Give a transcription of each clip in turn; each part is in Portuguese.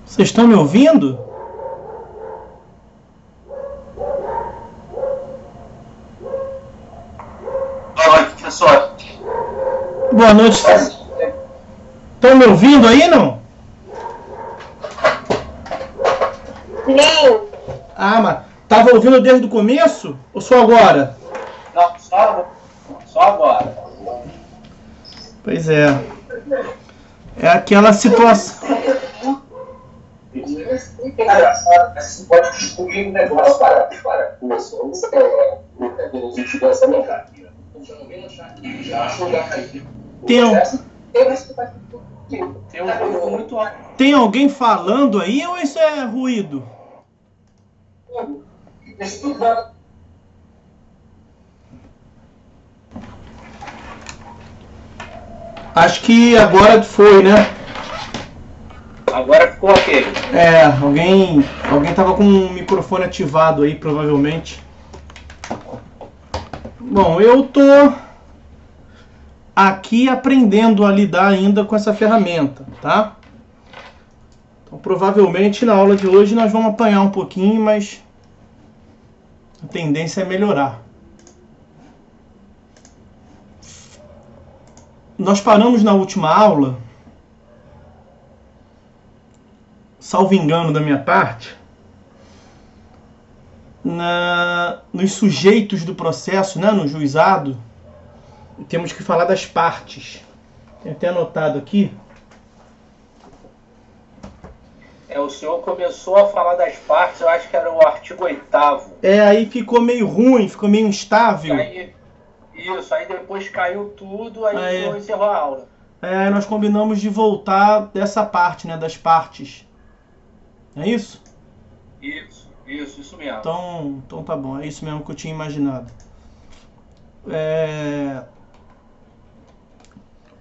Vocês estão me ouvindo? Boa noite, professor. Boa noite. Estão me ouvindo aí, não? Não. Ah, mas tava ouvindo desde o começo? Ou só agora? Não, só agora. Pois é. É aquela situação. Você pode descobrir um negócio para pessoas essa mecânica. Tem um grupo muito alto. Tem alguém falando aí ou isso é ruído? Acho que agora foi, né? Agora ficou ok. É, alguém tava com o microfone ativado aí, provavelmente. Bom, eu tô aqui aprendendo a lidar ainda com essa ferramenta, tá? Então, provavelmente na aula de hoje nós vamos apanhar um pouquinho, mas a tendência é melhorar. Nós paramos na última aula, salvo engano da minha parte, nos sujeitos do processo, né, no juizado, temos que falar das partes. Tenho até anotado aqui. O senhor começou a falar das partes, eu acho que era o artigo 8º. Aí ficou meio ruim, ficou meio instável. Aí depois caiu tudo, aí o senhor encerrou a aula. Nós combinamos de voltar dessa parte, né, das partes. É isso? Isso mesmo. Então tá bom, é isso mesmo que eu tinha imaginado.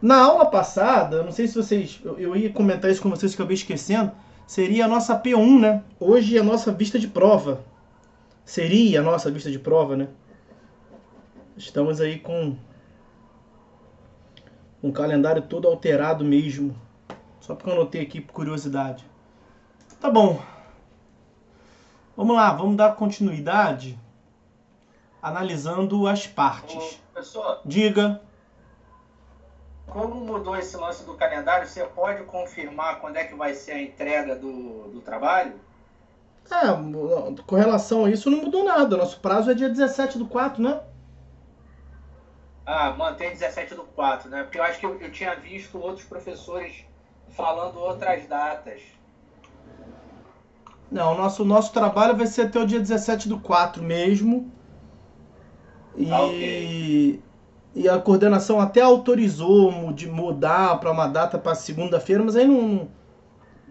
Na aula passada, eu não sei se vocês... Eu ia comentar isso com vocês, que eu acabei esquecendo. Seria a nossa P1, né? Hoje é a nossa vista de prova. Seria a nossa vista de prova, né? Estamos aí com um calendário todo alterado mesmo. Só porque eu anotei aqui por curiosidade. Tá bom. Vamos lá, vamos dar continuidade analisando as partes. Professor, diga. Como mudou esse lance do calendário, você pode confirmar quando é que vai ser a entrega do trabalho? Com relação a isso não mudou nada. Nosso prazo é dia 17/4, né? Mantém 17/4, né? Porque eu acho que eu tinha visto outros professores falando outras datas. Não, o nosso trabalho vai ser até o dia 17/4 mesmo. Ok. E a coordenação até autorizou de mudar para uma data para segunda-feira, mas aí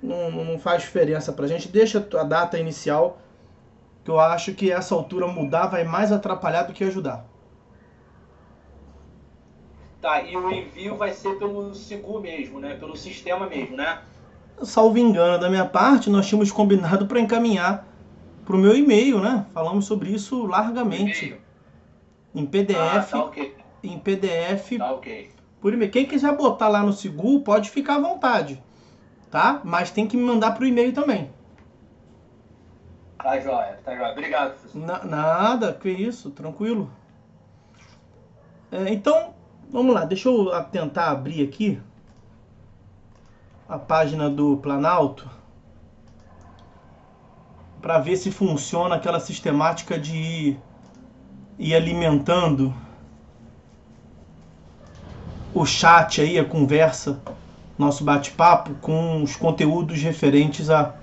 não faz diferença pra gente. Deixa a data inicial, que eu acho que essa altura mudar vai mais atrapalhar do que ajudar. Tá, e o envio vai ser pelo SIGU mesmo, né? Pelo sistema mesmo, né? Salvo engano da minha parte, nós tínhamos combinado para encaminhar para o meu e-mail, né? Falamos sobre isso largamente. Em PDF. Tá ok. Em PDF. Tá ok. Por e-mail. Quem quiser botar lá no SIGU, pode ficar à vontade. Tá? Mas tem que me mandar para o e-mail também. Tá joia. Obrigado, professor. Nada, que isso, tranquilo. Então, vamos lá. Deixa eu tentar abrir aqui a página do Planalto para ver se funciona aquela sistemática de ir alimentando o chat aí, a conversa, nosso bate-papo com os conteúdos referentes à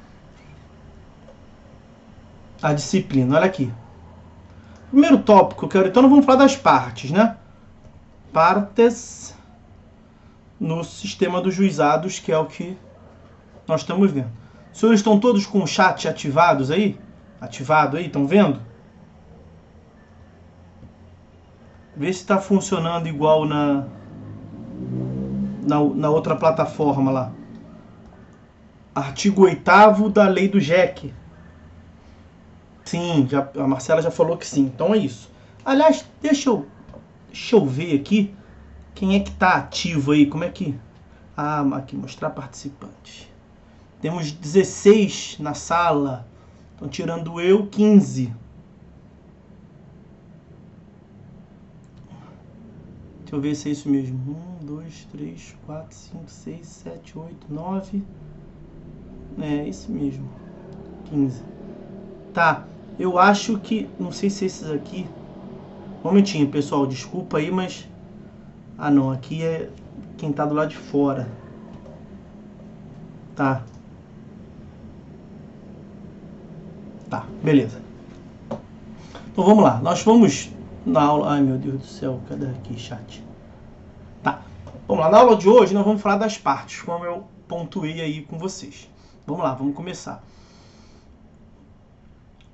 disciplina. Olha aqui. Primeiro tópico que eu quero... Então, nós vamos falar das partes, né? Partes no sistema dos juizados, que é o que nós estamos vendo. Os senhores estão todos com o chat ativados aí? Ativado aí, estão vendo? Vê se está funcionando igual na outra plataforma lá. Artigo 8º da lei do JEC. Sim, a Marcela já falou que sim. Então é isso. Aliás, deixa eu ver aqui quem é que está ativo aí. Como é que... aqui, mostrar participantes. Temos 16 na sala. Então, tirando eu, 15. Deixa eu ver se é isso mesmo. 1, 2, 3, 4, 5, 6, 7, 8, 9. É isso mesmo. 15. Tá. Eu acho que... Não sei se esses aqui... Um momentinho, pessoal. Desculpa aí, mas... Ah, não. Aqui é quem tá do lado de fora. Tá. Tá, beleza. Então vamos lá. Nós vamos na aula... Ai, meu Deus do céu. Cadê aqui, chat? Tá. Vamos lá. Na aula de hoje nós vamos falar das partes, como eu pontuei aí com vocês. Vamos lá, vamos começar.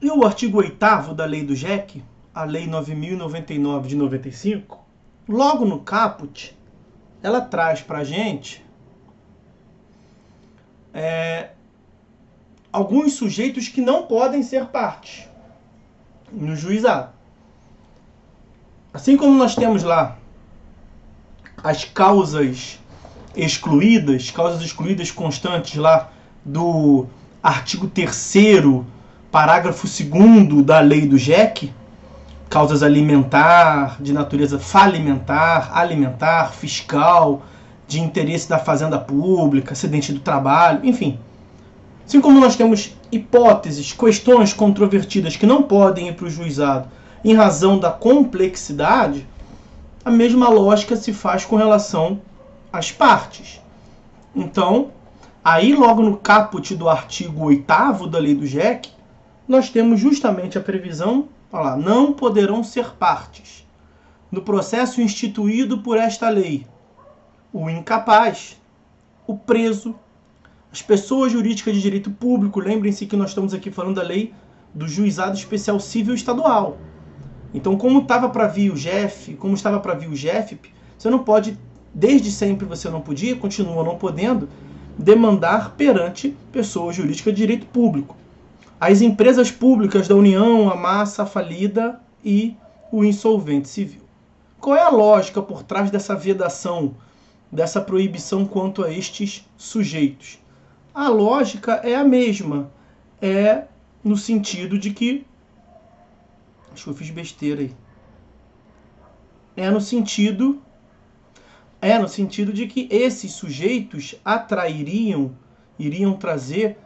E o artigo 8º da lei do JEC, a lei 9.099 de 95, logo no caput, ela traz pra gente alguns sujeitos que não podem ser partes no juizado. Assim como nós temos lá as causas excluídas constantes lá do artigo 3º, parágrafo 2º da lei do JEC, causas alimentar, de natureza falimentar, alimentar, fiscal, de interesse da fazenda pública, acidente do trabalho, enfim. Assim como nós temos hipóteses, questões controvertidas que não podem ir para o juizado em razão da complexidade, a mesma lógica se faz com relação às partes. Então, aí logo no caput do artigo 8º da lei do JEC, nós temos justamente a previsão, olha lá, não poderão ser partes no processo instituído por esta lei o incapaz, o preso, as pessoas jurídicas de direito público. Lembrem-se que nós estamos aqui falando da lei do Juizado Especial Civil Estadual. Então, como estava para vir o GEF, como estava para vir o GEFP, você não pode, desde sempre você não podia, continua não podendo, demandar perante pessoas jurídicas de direito público. As empresas públicas da União, a massa falida e o insolvente civil. Qual é a lógica por trás dessa vedação, dessa proibição quanto a estes sujeitos? A lógica é a mesma. É no sentido de que... Acho que eu fiz besteira aí. É no sentido de que esses sujeitos iriam trazer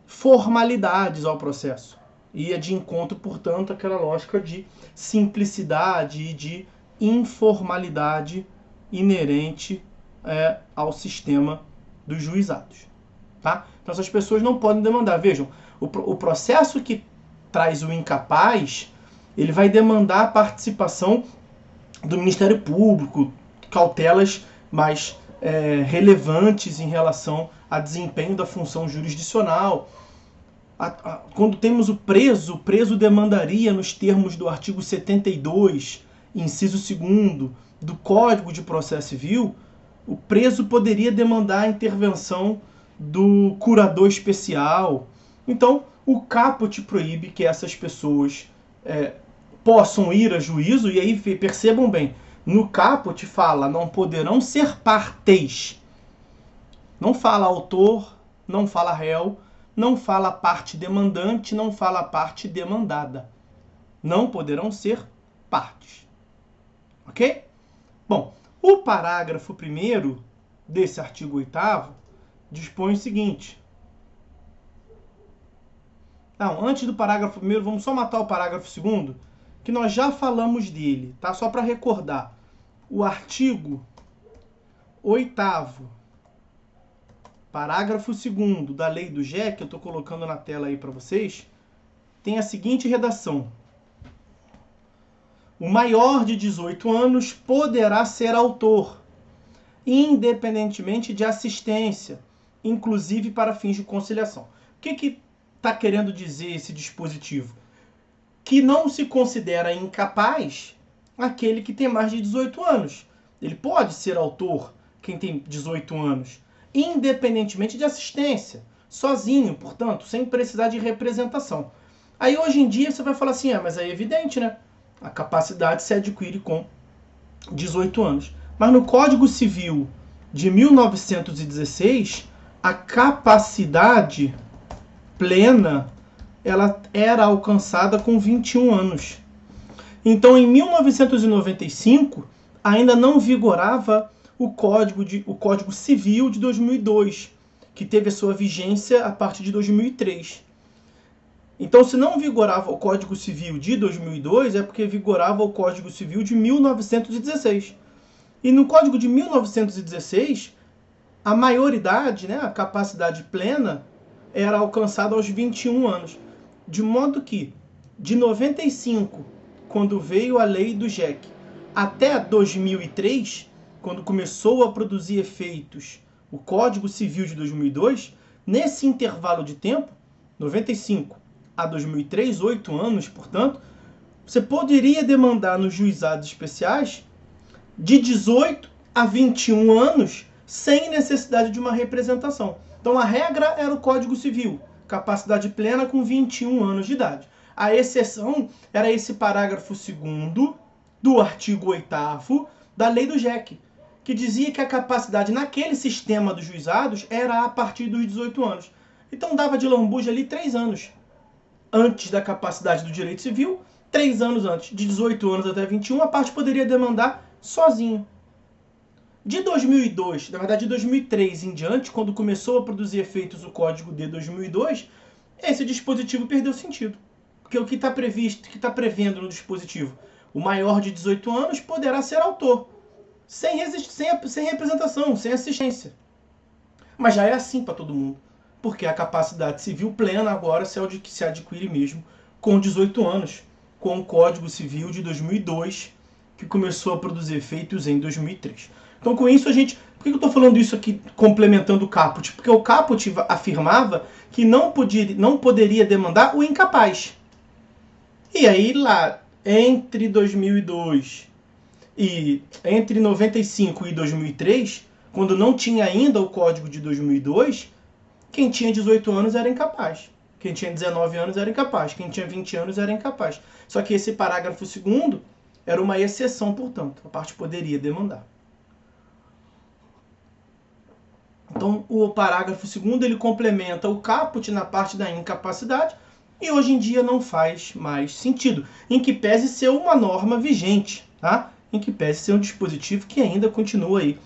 formalidades ao processo. Ia de encontro, portanto, àquela lógica de simplicidade e de informalidade inerente ao sistema dos juizados. Tá? Então essas pessoas não podem demandar. Vejam, o processo que traz o incapaz, ele vai demandar a participação do Ministério Público, cautelas mais relevantes em relação a desempenho da função jurisdicional. Quando temos o preso demandaria, nos termos do artigo 72, inciso 2º do Código de Processo Civil, o preso poderia demandar a intervenção do curador especial. Então, o caput proíbe que essas pessoas possam ir a juízo, e aí percebam bem, no caput fala, não poderão ser partes. Não fala autor, não fala réu, não fala parte demandante, não fala parte demandada. Não poderão ser partes. Ok? Bom, o parágrafo 1º desse artigo 8º dispõe o seguinte. Não, antes do parágrafo 1º, vamos só matar o parágrafo 2º, que nós já falamos dele, tá? Só para recordar. O artigo 8º, parágrafo 2º da lei do JEC, que eu estou colocando na tela aí para vocês, tem a seguinte redação. O maior de 18 anos poderá ser autor, independentemente de assistência, inclusive para fins de conciliação. O que está querendo dizer esse dispositivo? Que não se considera incapaz aquele que tem mais de 18 anos. Ele pode ser autor, quem tem 18 anos, independentemente de assistência, sozinho, portanto, sem precisar de representação. Aí hoje em dia você vai falar assim, mas é evidente, né? A capacidade se adquire com 18 anos. Mas no Código Civil de 1916, a capacidade plena ela era alcançada com 21 anos. Então, em 1995, ainda não vigorava o Código Civil de 2002, que teve a sua vigência a partir de 2003. Então, se não vigorava o Código Civil de 2002, é porque vigorava o Código Civil de 1916. E no Código de 1916, a maioridade, né, a capacidade plena, era alcançada aos 21 anos. De modo que, de 95, quando veio a lei do JEC, até 2003, quando começou a produzir efeitos o Código Civil de 2002, nesse intervalo de tempo, 95 a 2003, 8 anos, portanto, você poderia demandar nos juizados especiais de 18 a 21 anos sem necessidade de uma representação. Então a regra era o Código Civil, capacidade plena com 21 anos de idade. A exceção era esse parágrafo 2º do artigo 8º da lei do JEC, que dizia que a capacidade naquele sistema dos juizados era a partir dos 18 anos. Então dava de lambuja ali 3 anos antes da capacidade do direito civil, 3 anos antes, de 18 anos até 21, a parte poderia demandar sozinho. De 2002, na verdade de 2003 em diante, quando começou a produzir efeitos o Código de 2002, esse dispositivo perdeu sentido. Porque o que está previsto, que está prevendo no dispositivo, o maior de 18 anos poderá ser autor, sem representação, sem assistência. Mas já é assim para todo mundo, porque a capacidade civil plena agora se adquire mesmo com 18 anos, com o Código Civil de 2002, que começou a produzir efeitos em 2003. Então, com isso, por que eu estou falando isso aqui, complementando o Caput? Porque o Caput afirmava que não poderia demandar o incapaz. E aí, lá, entre 2002 e entre 95 e 2003, quando não tinha ainda o Código de 2002, quem tinha 18 anos era incapaz. Quem tinha 19 anos era incapaz. Quem tinha 20 anos era incapaz. Só que esse parágrafo 2º era uma exceção, portanto. A parte poderia demandar. Então, o parágrafo 2º ele complementa o caput na parte da incapacidade e hoje em dia não faz mais sentido, em que pese ser uma norma vigente, tá? Em que pese ser um dispositivo que ainda continua aí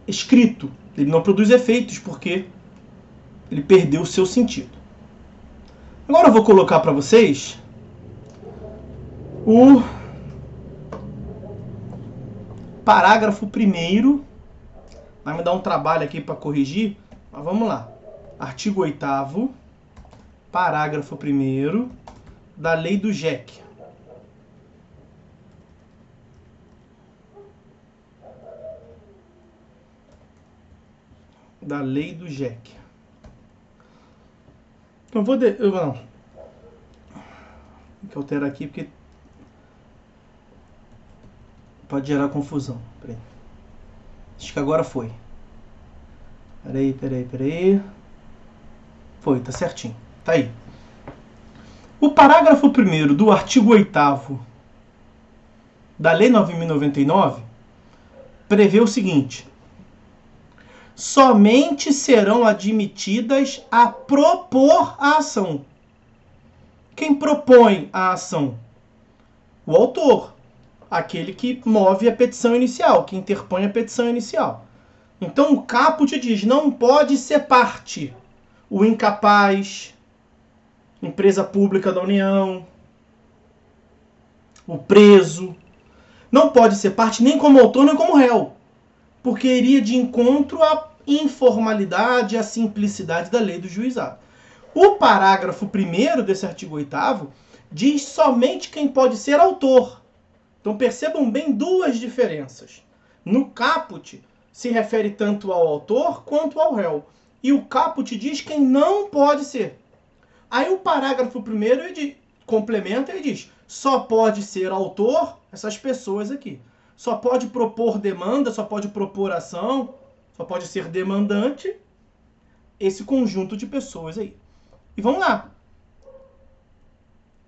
escrito. Ele não produz efeitos porque ele perdeu o seu sentido. Agora eu vou colocar para vocês o parágrafo 1º. Vai me dar um trabalho aqui para corrigir, mas vamos lá. Artigo 8º, parágrafo 1º da lei do JEC. Da lei do JEC. Então vou tem que alterar aqui porque pode gerar confusão. Peraí. Acho que agora foi. Peraí. Foi, tá certinho. Tá aí. O parágrafo 1º do artigo 8º da Lei 9.099 prevê o seguinte: somente serão admitidas a propor a ação. Quem propõe a ação? O autor. Aquele que move a petição inicial, que interpõe a petição inicial. Então o caput diz, não pode ser parte o incapaz, empresa pública da União, o preso. Não pode ser parte nem como autor nem como réu, porque iria de encontro à informalidade, à simplicidade da lei do juizado. O parágrafo 1º desse artigo 8º diz somente quem pode ser autor. Então percebam bem duas diferenças. No caput se refere tanto ao autor quanto ao réu. E o caput diz quem não pode ser. Aí o parágrafo 1º ele complementa e diz: só pode ser autor essas pessoas aqui. Só pode propor demanda, só pode propor ação, só pode ser demandante esse conjunto de pessoas aí. E vamos lá.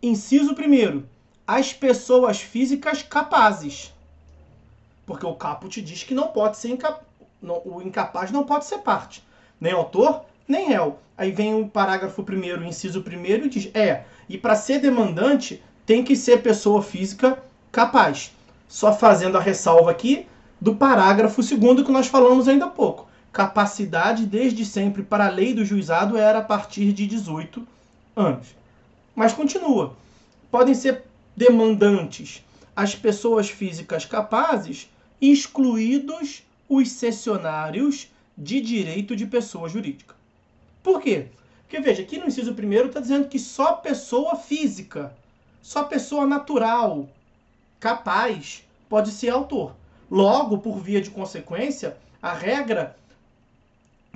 Inciso 1º. As pessoas físicas capazes. Porque o caput diz que não pode ser o incapaz não pode ser parte. Nem autor, nem réu. Aí vem o parágrafo 1º, o inciso 1º, e diz, e para ser demandante, tem que ser pessoa física capaz. Só fazendo a ressalva aqui do parágrafo 2º que nós falamos ainda há pouco. Capacidade, desde sempre, para a lei do juizado, era a partir de 18 anos. Mas continua. Podem ser demandantes as pessoas físicas capazes, excluídos os cessionários de direito de pessoa jurídica. Por quê? Porque, veja, aqui no inciso 1º está dizendo que só pessoa física, só pessoa natural, capaz, pode ser autor. Logo, por via de consequência, a regra,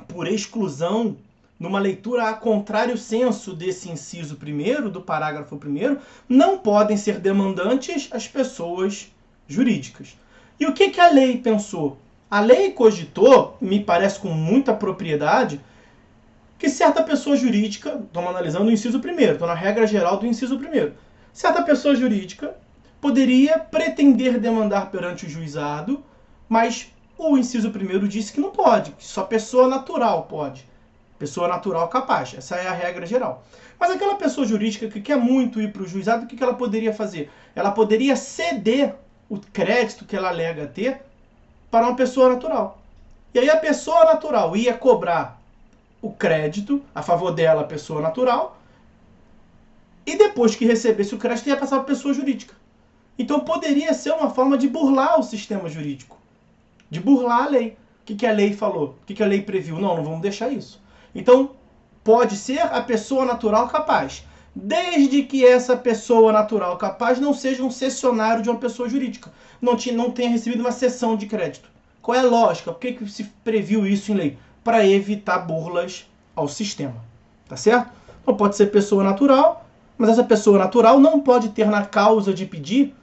por exclusão, numa leitura a contrário senso desse inciso 1º, do parágrafo 1º, não podem ser demandantes as pessoas jurídicas. E o que a lei pensou? A lei cogitou, me parece com muita propriedade, que certa pessoa jurídica, estamos analisando o inciso 1º, estou na regra geral do inciso 1º, certa pessoa jurídica poderia pretender demandar perante o juizado, mas o inciso 1º disse que não pode, que só pessoa natural pode. Pessoa natural capaz. Essa é a regra geral. Mas aquela pessoa jurídica que quer muito ir para o juizado, o que ela poderia fazer? Ela poderia ceder o crédito que ela alega ter para uma pessoa natural. E aí a pessoa natural ia cobrar o crédito a favor dela, a pessoa natural, e depois que recebesse o crédito ia passar para a pessoa jurídica. Então poderia ser uma forma de burlar o sistema jurídico, de burlar a lei. O que a lei falou? O que a lei previu? Não vamos deixar isso. Então, pode ser a pessoa natural capaz, desde que essa pessoa natural capaz não seja um cessionário de uma pessoa jurídica, não tenha recebido uma cessão de crédito. Qual é a lógica? Por que se previu isso em lei? Para evitar burlas ao sistema. Tá certo? Então, pode ser pessoa natural, mas essa pessoa natural não pode ter na causa de pedir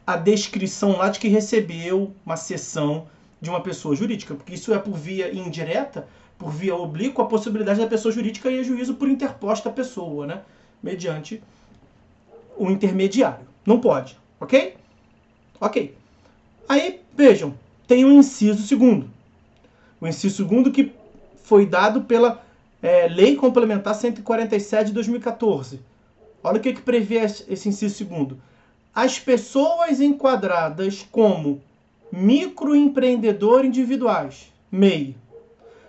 a descrição lá de que recebeu uma cessão de uma pessoa jurídica, porque isso é por via indireta, por via oblíqua, a possibilidade da pessoa jurídica ir a juízo por interposta pessoa, né? Mediante o intermediário. Não pode, ok? Ok. Aí, vejam, tem o inciso 2º. O inciso 2º que foi dado pela Lei Complementar 147 de 2014. Olha o que prevê esse inciso 2º. As pessoas enquadradas como microempreendedor individuais, MEI,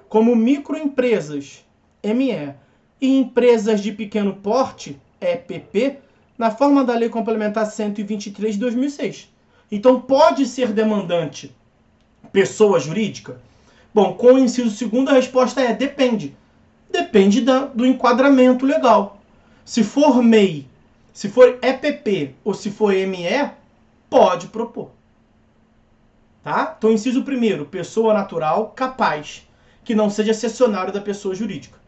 como microempresas, ME, e empresas de pequeno porte, EPP, na forma da Lei Complementar 123 de 2006. Então, pode ser demandante pessoa jurídica? Bom, com o inciso 2º, a resposta é depende. Depende do enquadramento legal. Se for MEI, se for EPP ou se for ME, pode propor. Tá? Então, inciso 1º, pessoa natural capaz, que não seja cessionário da pessoa jurídica.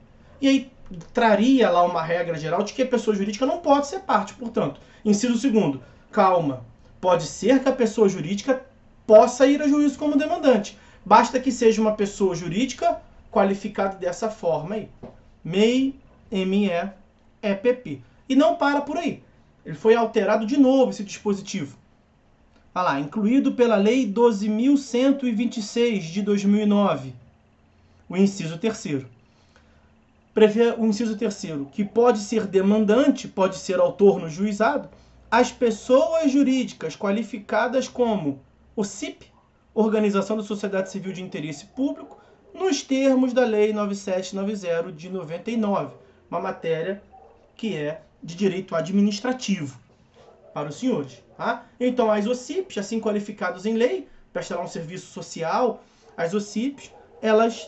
E aí traria lá uma regra geral de que a pessoa jurídica não pode ser parte, portanto. Inciso 2º, calma, pode ser que a pessoa jurídica possa ir a juízo como demandante. Basta que seja uma pessoa jurídica qualificada dessa forma aí. MEI, ME, EPP. E não para por aí. Ele foi alterado de novo, esse dispositivo. Olha lá, incluído pela Lei 12.126 de 2009. O inciso 3º. Prevê o inciso 3º, que pode ser demandante, pode ser autor no juizado, as pessoas jurídicas qualificadas como o CIP, Organização da Sociedade Civil de Interesse Público, nos termos da Lei 9790 de 99, uma matéria que é de direito administrativo para os senhores. Tá? Então, as OCIPs, assim qualificadas em lei, prestarão um serviço social, as OCIPs, elas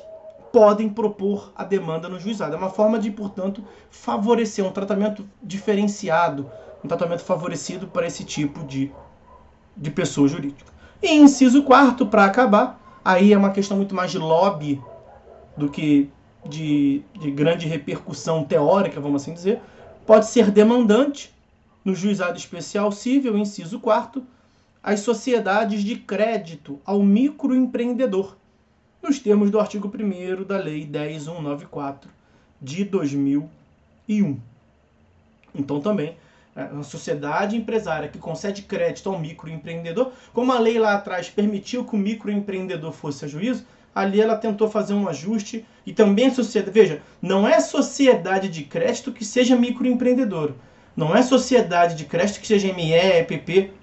podem propor a demanda no juizado. É uma forma de, portanto, favorecer um tratamento diferenciado, um tratamento favorecido para esse tipo de pessoa jurídica. E inciso 4º, para acabar, aí é uma questão muito mais de lobby do que de grande repercussão teórica, vamos assim dizer, pode ser demandante no juizado especial cível, inciso 4º, as sociedades de crédito ao microempreendedor, nos termos do artigo 1º da Lei 10.194 de 2001. Então também uma sociedade empresária que concede crédito ao microempreendedor, como a lei lá atrás permitiu que o microempreendedor fosse a juízo, ali ela tentou fazer um ajuste e também a sociedade... Veja, não é sociedade de crédito que seja microempreendedor. Não é sociedade de crédito que seja ME, EPP,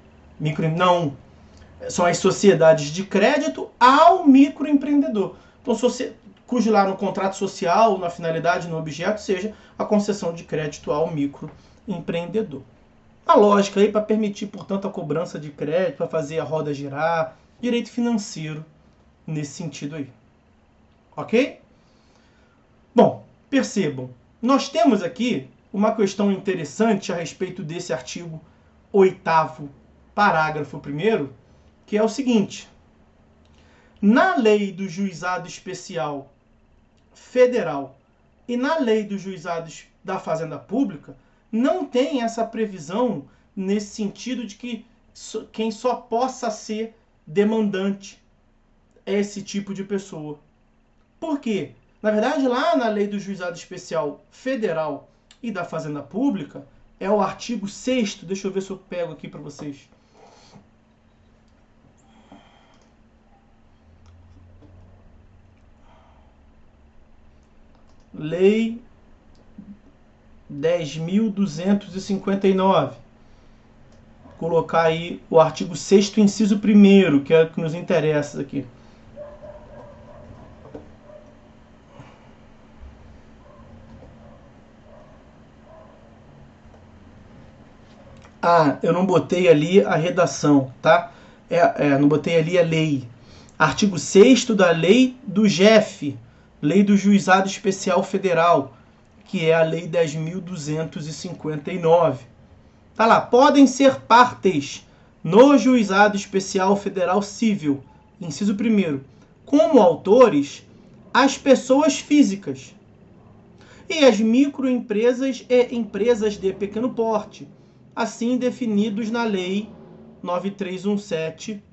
não. São as sociedades de crédito ao microempreendedor. Então, cujo lá no contrato social, na finalidade, no objeto, seja a concessão de crédito ao microempreendedor. A lógica aí para permitir, portanto, a cobrança de crédito, para fazer a roda girar, direito financeiro nesse sentido aí. Ok? Bom, percebam, nós temos aqui uma questão interessante a respeito desse artigo 8º, parágrafo 1º, que é o seguinte: na lei do juizado especial federal e na lei dos juizados da Fazenda Pública, não tem essa previsão nesse sentido de que quem só possa ser demandante é esse tipo de pessoa. Por quê? Na verdade, lá na lei do juizado especial federal e da Fazenda Pública, é o artigo 6º, deixa eu ver se eu pego aqui para vocês. Lei 10.259. Vou colocar aí o artigo 6º, inciso 1º, que é o que nos interessa aqui. Ah, eu não botei ali a redação, tá? Não botei ali a lei. Artigo 6º da lei do JEF, Lei do Juizado Especial Federal, que é a Lei 10.259. Tá lá, podem ser partes no Juizado Especial Federal Civil, inciso 1º, como autores, as pessoas físicas e as microempresas e empresas de pequeno porte, assim definidos na Lei 9317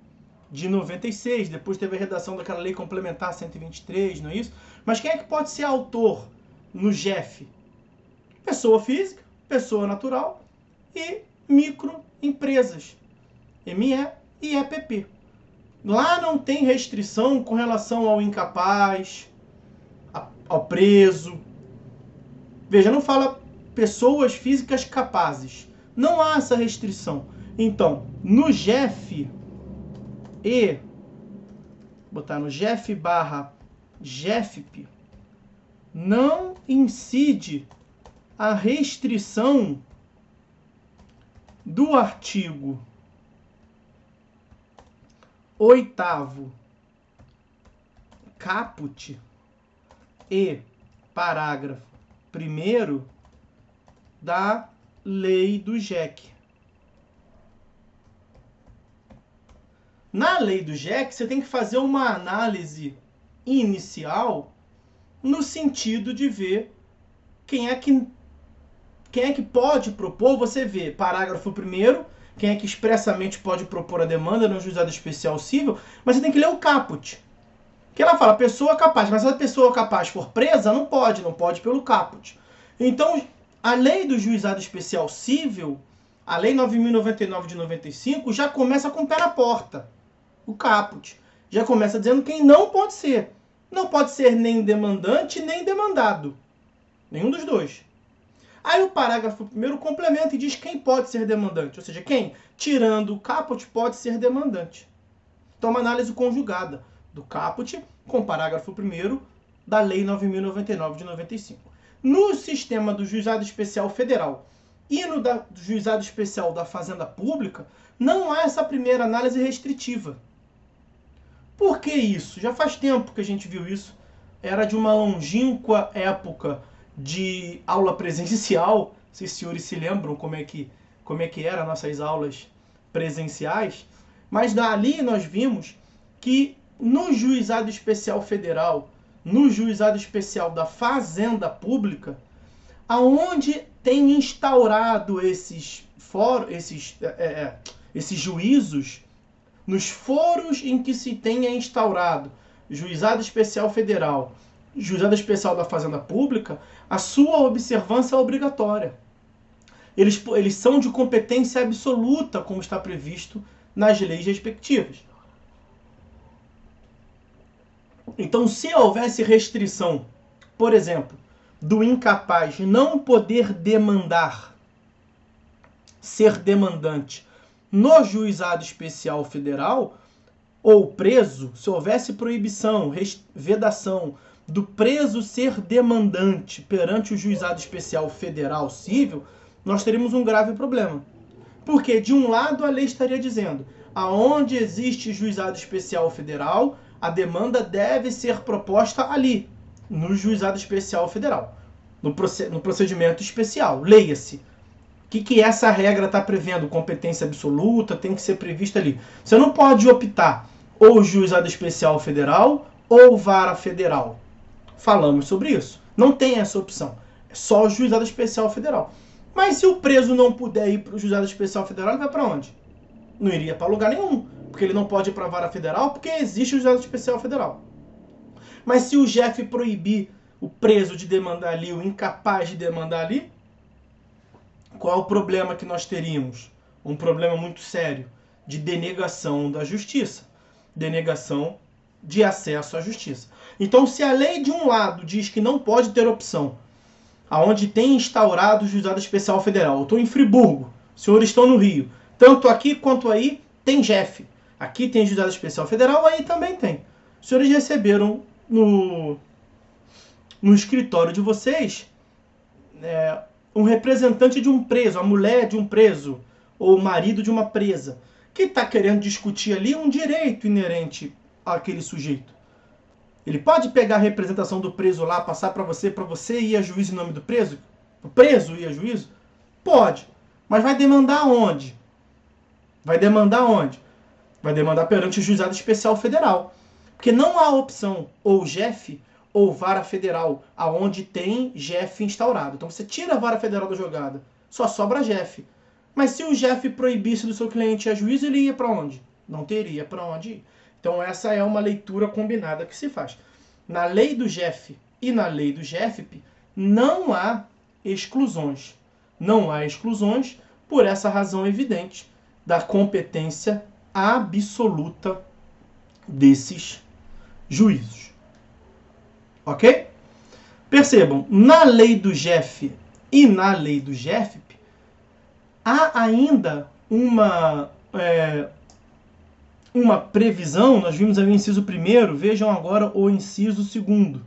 de 96. Depois teve a redação daquela Lei Complementar 123, não é isso? Mas quem é que pode ser autor no JEF? Pessoa física, pessoa natural e microempresas, ME e EPP. Lá não tem restrição com relação ao incapaz, ao preso. Veja, não fala pessoas físicas capazes. Não há essa restrição. Então, no JEF botar no JEF/JEFP, não incide a restrição do artigo 8º caput e parágrafo 1º da lei do JEC. Na lei do JEC, você tem que fazer uma análise inicial no sentido de ver quem é que pode propor. Você vê parágrafo 1º, quem é que expressamente pode propor a demanda no juizado especial civil, mas você tem que ler o caput. Que ela fala pessoa capaz, mas se a pessoa capaz for presa, não pode pelo caput. Então, a lei do juizado especial civil, a lei 9.099 de 95, já começa com o pé na porta. O caput já começa dizendo quem não pode ser. Não pode ser nem demandante, nem demandado. Nenhum dos dois. Aí o parágrafo 1º complementa e diz quem pode ser demandante. Ou seja, quem, tirando o caput, pode ser demandante. Então, uma análise conjugada do caput com o parágrafo 1º da Lei 9.099 de 95. No sistema do Juizado Especial Federal e no do Juizado Especial da Fazenda Pública, não há essa primeira análise restritiva. Por que isso? Já faz tempo que a gente viu isso. Era de uma longínqua época de aula presencial. Se os senhores se lembram como é que eram nossas aulas presenciais. Mas dali nós vimos que no Juizado Especial Federal, no Juizado Especial da Fazenda Pública, aonde tem instaurado esses juízos, nos foros em que se tenha instaurado Juizado Especial Federal, Juizado Especial da Fazenda Pública, a sua observância é obrigatória. eles são de competência absoluta, como está previsto nas leis respectivas. Então, se houvesse restrição, por exemplo, do incapaz não poder demandar, ser demandante no juizado especial federal, ou preso, se houvesse proibição, vedação do preso ser demandante perante o juizado especial federal civil, nós teríamos um grave problema. Porque, de um lado, a lei estaria dizendo, aonde existe juizado especial federal, a demanda deve ser proposta ali, no juizado especial federal, no procedimento especial. Leia-se. O que essa regra está prevendo? Competência absoluta, tem que ser prevista ali. Você não pode optar ou juizado especial federal ou vara federal. Falamos sobre isso. Não tem essa opção. É só o juizado especial federal. Mas se o preso não puder ir para o juizado especial federal, ele vai para onde? Não iria para lugar nenhum. Porque ele não pode ir para a vara federal, porque existe o juizado especial federal. Mas se o JEF proibir o preso de demandar ali, o incapaz de demandar ali, qual é o problema que nós teríamos? Um problema muito sério de denegação da justiça. Denegação de acesso à justiça. Então, se a lei de um lado diz que não pode ter opção, aonde tem instaurado o juizado especial federal, eu estou em Friburgo, os senhores estão no Rio, tanto aqui quanto aí tem JEF. Aqui tem juizado especial federal, aí também tem. Os senhores receberam no escritório de vocês um representante de um preso, a mulher de um preso, ou o marido de uma presa, que está querendo discutir ali um direito inerente àquele sujeito. Ele pode pegar a representação do preso lá, passar para você ir a juízo em nome do preso? O preso ir a juízo? Pode. Mas vai demandar onde? Vai demandar onde? Vai demandar perante o juizado especial federal. Porque não há opção ou JEF ou vara federal, aonde tem JEF instaurado. Então você tira a vara federal da jogada, só sobra JEF. Mas se o JEF proibisse do seu cliente ir a juízo, ele ia para onde? Não teria para onde ir. Então essa é uma leitura combinada que se faz. Na lei do JEF e na lei do JEFP não há exclusões. Não há exclusões por essa razão evidente da competência absoluta desses juízos. Ok? Percebam, na lei do JEF e na lei do JEFP há ainda uma previsão. Nós vimos ali o inciso 1º, vejam agora o inciso 2º.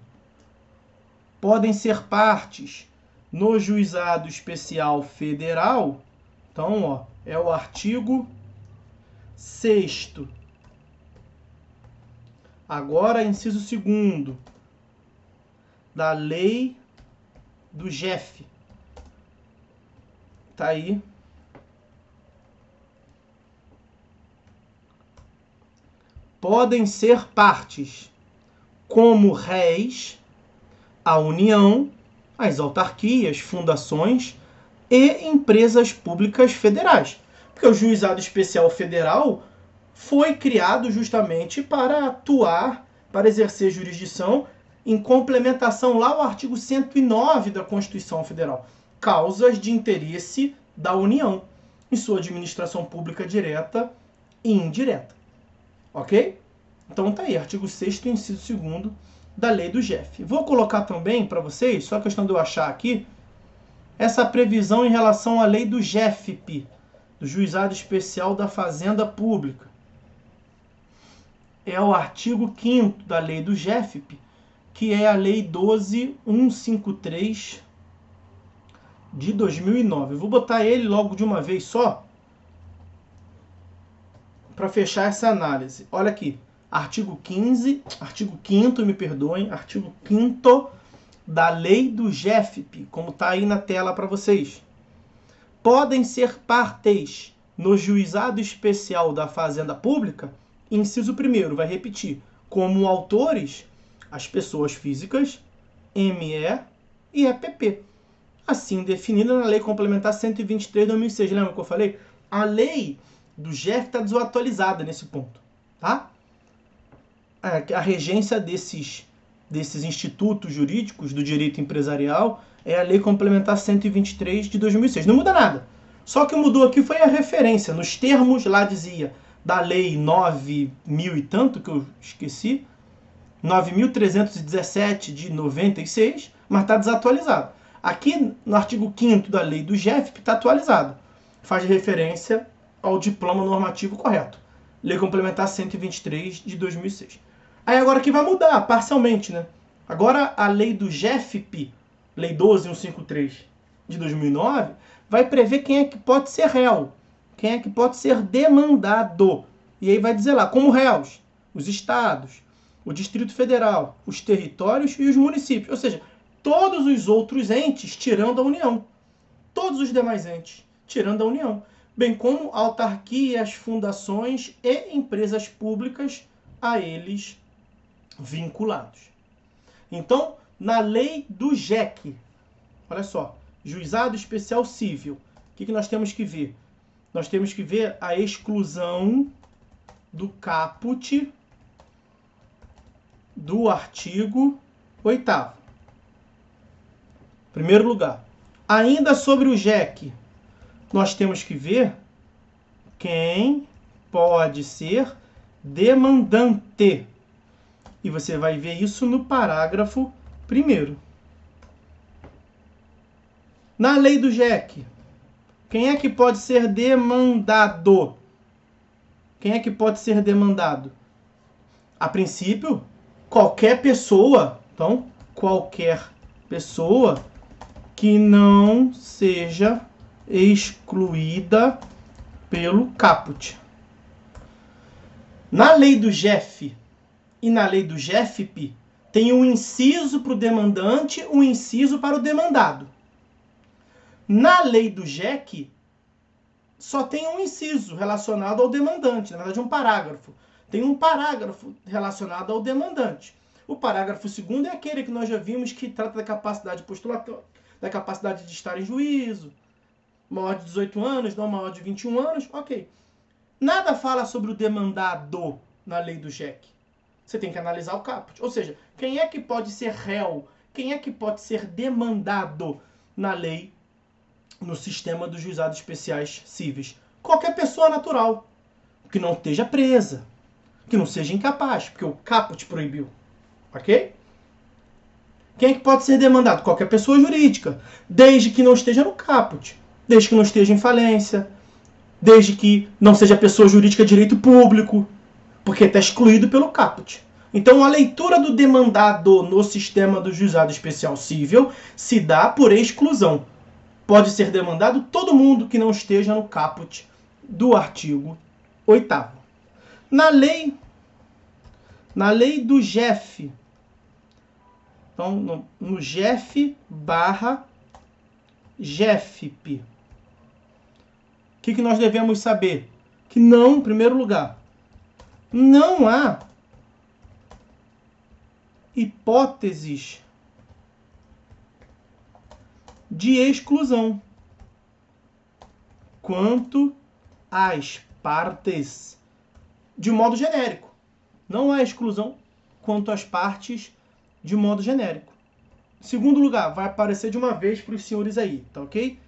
Podem ser partes no juizado especial federal. Então, é o artigo 6º. Agora, inciso 2º da lei do JEF. Tá aí. Podem ser partes como réis a União, as autarquias, fundações e empresas públicas federais. Porque o juizado especial federal foi criado justamente para atuar, para exercer jurisdição em complementação lá ao artigo 109 da Constituição Federal. Causas de interesse da União em sua administração pública direta e indireta. Ok? Então tá aí, artigo 6º, inciso 2º da lei do JEF. Vou colocar também para vocês, só questão de eu achar aqui, essa previsão em relação à lei do JEFP, do Juizado Especial da Fazenda Pública. É o artigo 5º da lei do JEFP, que é a lei 12.153 de 2009. Eu vou botar ele logo de uma vez só, para fechar essa análise. Olha aqui, artigo 5º, me perdoem, artigo 5º da lei do JEFP, como está aí na tela para vocês. Podem ser partes no juizado especial da Fazenda Pública, inciso 1º, vai repetir, como autores, as pessoas físicas, ME e EPP, assim definida na Lei Complementar 123 de 2006. Lembra que eu falei? A lei do JEF está desatualizada nesse ponto, tá? A regência desses desses institutos jurídicos do direito empresarial é a Lei Complementar 123 de 2006. Não muda nada. Só que mudou aqui foi a referência. Nos termos lá dizia da Lei 9.000 e tanto, que eu esqueci, 9.317 de 96, mas está desatualizado. Aqui no artigo 5º da Lei do GEFP está atualizado. Faz referência ao diploma normativo correto. Lei Complementar 123 de 2006. Aí agora aqui vai mudar parcialmente, né? Agora a lei do GEFP, Lei 12153 de 2009, vai prever quem é que pode ser réu, quem é que pode ser demandado. E aí vai dizer lá, como réus, os estados, o Distrito Federal, os territórios e os municípios. Ou seja, todos os outros entes tirando a União. Todos os demais entes tirando a União. Bem como autarquias, fundações e empresas públicas a eles vinculados. Então, na lei do JEC, olha só, Juizado Especial Cível, o que nós temos que ver? Nós temos que ver a exclusão do caput do artigo 8º. Primeiro lugar. Ainda sobre o JEC, nós temos que ver quem pode ser demandante. E você vai ver isso no parágrafo 1º. Na lei do JEC, quem é que pode ser demandado? Quem é que pode ser demandado? A princípio, qualquer pessoa, então, qualquer pessoa que não seja excluída pelo caput. Na lei do GEF e na lei do GEFP, tem um inciso para o demandante, um inciso para o demandado. Na lei do JEC, só tem um inciso relacionado ao demandante, na verdade um parágrafo. Tem um parágrafo relacionado ao demandante. O parágrafo 2º é aquele que nós já vimos que trata da capacidade postulatória, da capacidade de estar em juízo, maior de 18 anos, não maior de 21 anos, ok. Nada fala sobre o demandado na lei do JEC. Você tem que analisar o caput. Ou seja, quem é que pode ser réu, quem é que pode ser demandado na lei, no sistema dos juizados especiais cíveis? Qualquer pessoa natural, que não esteja presa, que não seja incapaz, porque o caput proibiu. Ok? Quem é que pode ser demandado? Qualquer pessoa jurídica, desde que não esteja no caput, desde que não esteja em falência, desde que não seja pessoa jurídica de direito público, porque está excluído pelo caput. Então, a leitura do demandado no sistema do juizado especial cível se dá por exclusão. Pode ser demandado todo mundo que não esteja no caput do artigo 8º. Na lei do GEF, então, no GEF / GEFP, o que nós devemos saber? Que não, em primeiro lugar, não há hipóteses de exclusão quanto às partes de modo genérico. Não há exclusão quanto às partes de modo genérico. Em segundo lugar, vai aparecer de uma vez para os senhores aí, tá ok?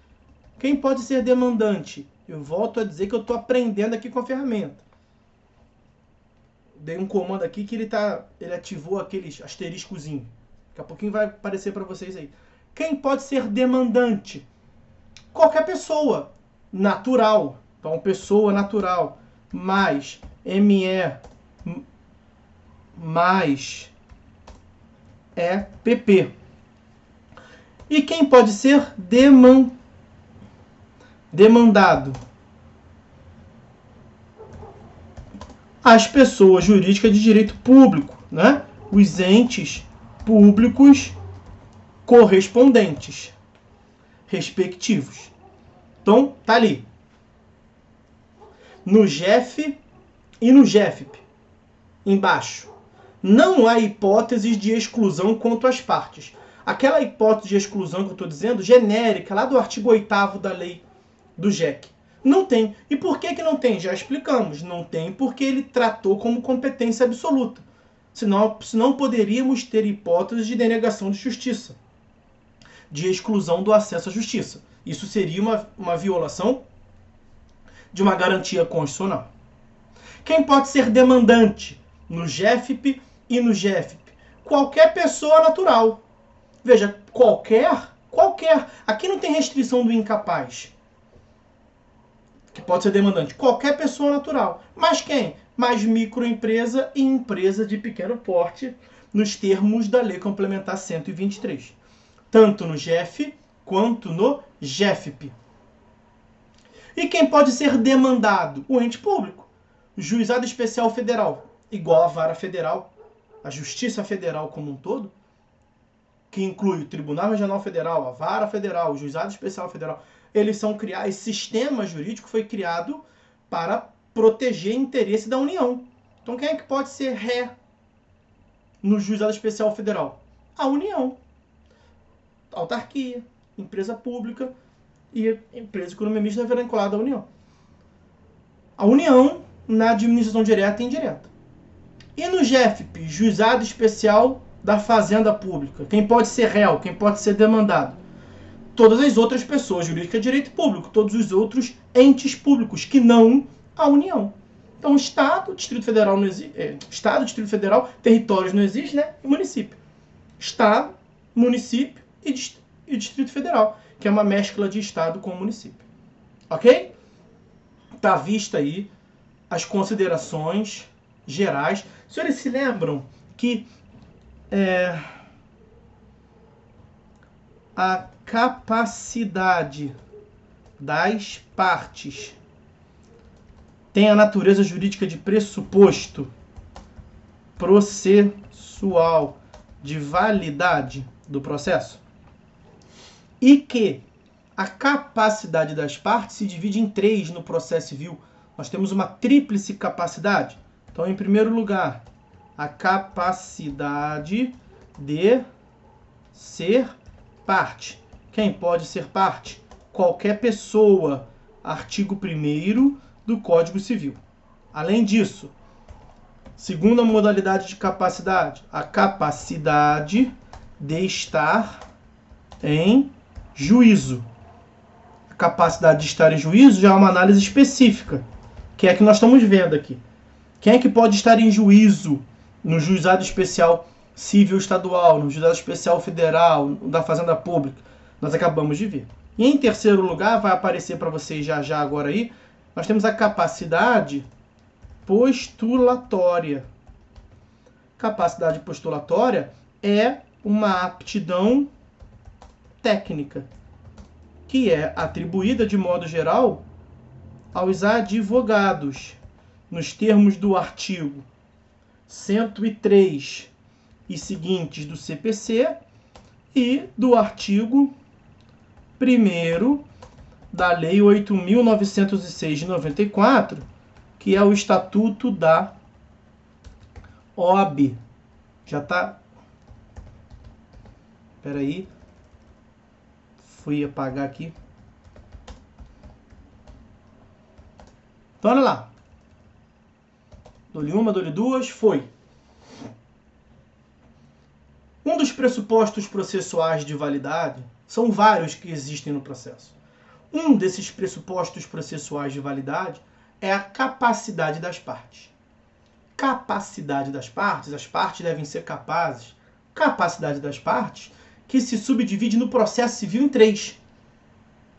Quem pode ser demandante? Eu volto a dizer que eu estou aprendendo aqui com a ferramenta. Dei um comando aqui que ele ativou aqueles asteriscozinho. Daqui a pouquinho vai aparecer para vocês aí. Quem pode ser demandante? Qualquer pessoa natural. Então, pessoa natural mais ME mais EPP. E quem pode ser demandado? As pessoas jurídicas de direito público, né? Os entes públicos correspondentes, respectivos. Então, tá ali. No GEF e no GEFP, embaixo, não há hipóteses de exclusão quanto às partes. Aquela hipótese de exclusão que eu estou dizendo, genérica, lá do artigo 8º da lei do JEC. Não tem. E por que não tem? Já explicamos. Não tem porque ele tratou como competência absoluta. Senão poderíamos ter hipóteses de denegação de justiça, de exclusão do acesso à justiça. Isso seria uma violação de uma garantia constitucional. Quem pode ser demandante no GEFP e no GEFP? Qualquer pessoa natural. Veja, qualquer. Aqui não tem restrição do incapaz, que pode ser demandante. Qualquer pessoa natural. Mas quem? Mais microempresa e empresa de pequeno porte, nos termos da Lei Complementar 123. Tanto no GEF quanto no GEFP. E quem pode ser demandado? O ente público. Juizado Especial Federal, igual a Vara Federal, a Justiça Federal como um todo, que inclui o Tribunal Regional Federal, a Vara Federal, o Juizado Especial Federal. Eles são criados, esse sistema jurídico foi criado para proteger interesse da União. Então quem é que pode ser ré no Juizado Especial Federal? A União. Autarquia, empresa pública e empresa economista vinculada à União. A União na administração direta e indireta. E no GEFP, Juizado Especial da Fazenda Pública, quem pode ser réu, quem pode ser demandado? Todas as outras pessoas jurídicas de direito público, todos os outros entes públicos que não a União. Então, Estado, Distrito Federal não existe, Estado, Distrito Federal, territórios não existe, né? E município. Estado, município e Distrito Federal, que é uma mescla de Estado com município. Ok? Está à vista aí as considerações gerais. Os senhores se lembram que a capacidade das partes tem a natureza jurídica de pressuposto processual de validade do processo? E que a capacidade das partes se divide em 3 no processo civil. Nós temos uma tríplice capacidade. Então, em primeiro lugar, a capacidade de ser parte. Quem pode ser parte? Qualquer pessoa. Artigo 1º do Código Civil. Além disso, segunda modalidade de capacidade, a capacidade de estar em juízo. A capacidade de estar em juízo já é uma análise específica, que é a que nós estamos vendo aqui. Quem é que pode estar em juízo no Juizado Especial Civil Estadual, no Juizado Especial Federal, da Fazenda Pública? Nós acabamos de ver. E em terceiro lugar, vai aparecer para vocês já agora aí, nós temos a capacidade postulatória. Capacidade postulatória é uma aptidão técnica, que é atribuída de modo geral aos advogados, nos termos do artigo 103 e seguintes do CPC e do artigo 1º da Lei 8.906 de 94, que é o Estatuto da OAB. Já está... Espera aí. Fui apagar aqui. Então, olha lá. Dou-lhe uma, dou-lhe duas, foi. Um dos pressupostos processuais de validade, são vários que existem no processo. Um desses pressupostos processuais de validade é a capacidade das partes. Capacidade das partes, as partes devem ser capazes. Capacidade das partes, que se subdivide no processo civil em 3.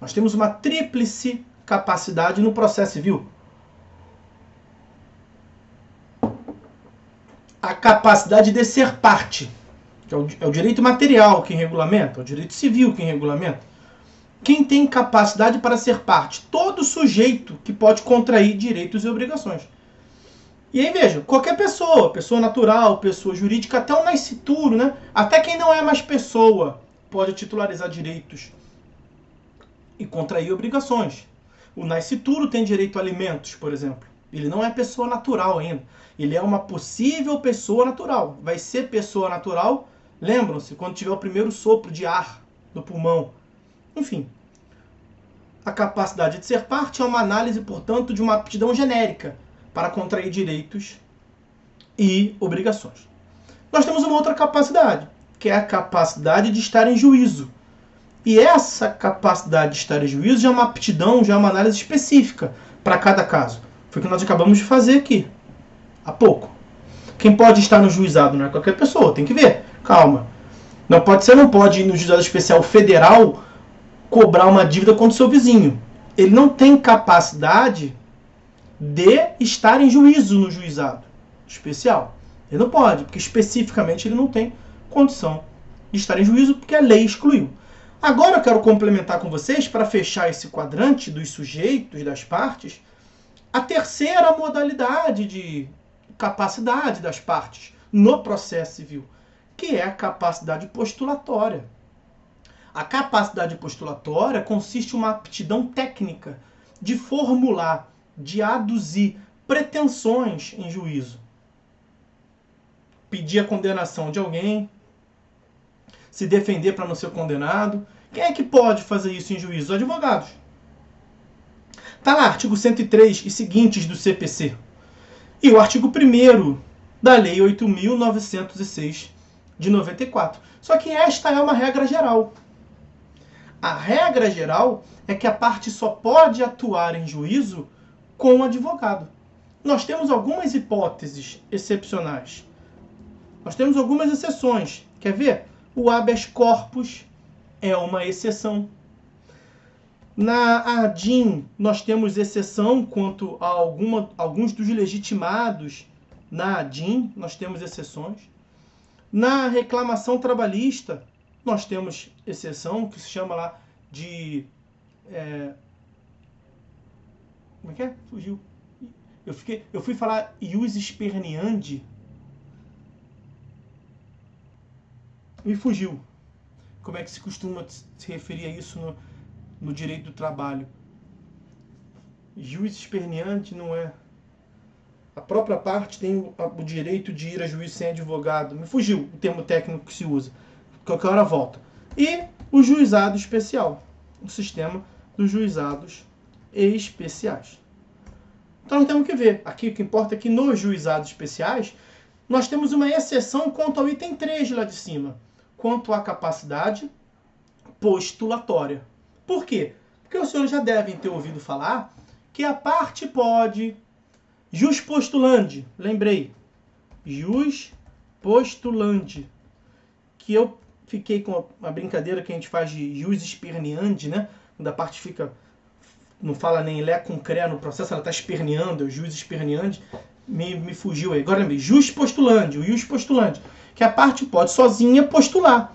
Nós temos uma tríplice capacidade no processo civil. A capacidade de ser parte, que é o direito material que regulamenta, é o direito civil que regulamenta. Quem tem capacidade para ser parte? Todo sujeito que pode contrair direitos e obrigações. E aí, veja, qualquer pessoa, pessoa natural, pessoa jurídica, até o nascituro, né? Até quem não é mais pessoa pode titularizar direitos e contrair obrigações. O nascituro tem direito a alimentos, por exemplo. Ele não é pessoa natural ainda. Ele é uma possível pessoa natural. Vai ser pessoa natural, lembram-se, quando tiver o primeiro sopro de ar no pulmão. Enfim, a capacidade de ser parte é uma análise, portanto, de uma aptidão genérica para contrair direitos e obrigações. Nós temos uma outra capacidade, que é a capacidade de estar em juízo. E essa capacidade de estar em juízo já é uma aptidão, já é uma análise específica para cada caso. Foi o que nós acabamos de fazer aqui, há pouco. Quem pode estar no juizado não é qualquer pessoa, tem que ver. Calma. Você não pode ir no juizado especial federal cobrar uma dívida contra o seu vizinho. Ele não tem capacidade de estar em juízo no juizado especial. Ele não pode, porque especificamente ele não tem condição de estar em juízo, porque a lei excluiu. Agora eu quero complementar com vocês, para fechar esse quadrante dos sujeitos, das partes, a terceira modalidade de capacidade das partes no processo civil, que é a capacidade postulatória. A capacidade postulatória consiste em uma aptidão técnica de formular, de aduzir pretensões em juízo. Pedir a condenação de alguém, se defender para não ser condenado. Quem é que pode fazer isso em juízo? Os advogados. Está lá, artigo 103 e seguintes do CPC. E o artigo 1º da Lei 8.906 de 94. Só que esta é uma regra geral. A regra geral é que a parte só pode atuar em juízo com o advogado. Nós temos algumas hipóteses excepcionais. Nós temos algumas exceções. Quer ver? O habeas corpus é uma exceção. Na ADIM, nós temos exceção quanto a alguns dos legitimados. Na ADIM, nós temos exceções. Na reclamação trabalhista, nós temos exceção, que se chama lá de... como é que é? Fugiu. Eu fui falar ius esperneandi. Me fugiu. Como é que se costuma se referir a isso no direito do trabalho? Ius esperneandi não é... A própria parte tem o direito de ir a juízo sem advogado. Me fugiu o termo técnico que se usa. Qualquer hora volta. E o juizado especial. O sistema dos juizados especiais. Então nós temos que ver. Aqui o que importa é que nos juizados especiais nós temos uma exceção quanto ao item 3 lá de cima. Quanto à capacidade postulatória. Por quê? Porque os senhores já devem ter ouvido falar que a parte pode... Jus postulandi, lembrei. Jus postulandi. Que eu fiquei com uma brincadeira que a gente faz de jus esperneandi, né? Quando a parte fica, não fala nem lé com cré no processo, ela está esperneando, é o jus esperneandi. Me fugiu aí. Agora lembrei. Jus postulandi, o jus postulandi. Que a parte pode sozinha postular.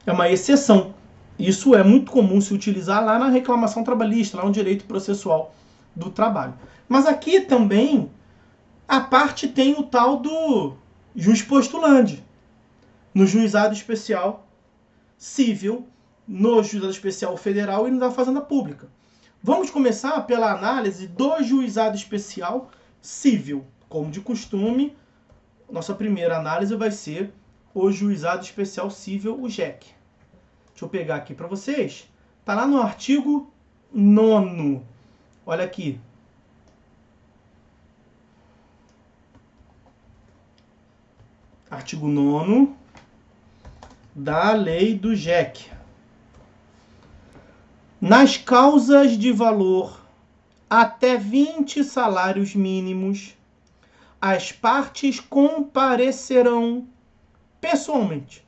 É uma exceção. Isso é muito comum se utilizar lá na reclamação trabalhista, lá no direito processual do trabalho. Mas aqui também a parte tem o tal do jus postulandi. No juizado especial civil, no juizado especial federal e na Fazenda Pública. Vamos começar pela análise do juizado especial civil. Como de costume, nossa primeira análise vai ser o juizado especial civil, o JEC. Deixa eu pegar aqui para vocês. Está lá no artigo 9º. Olha aqui. Artigo 9º da lei do JEC. Nas causas de valor até 20 salários mínimos, as partes comparecerão pessoalmente,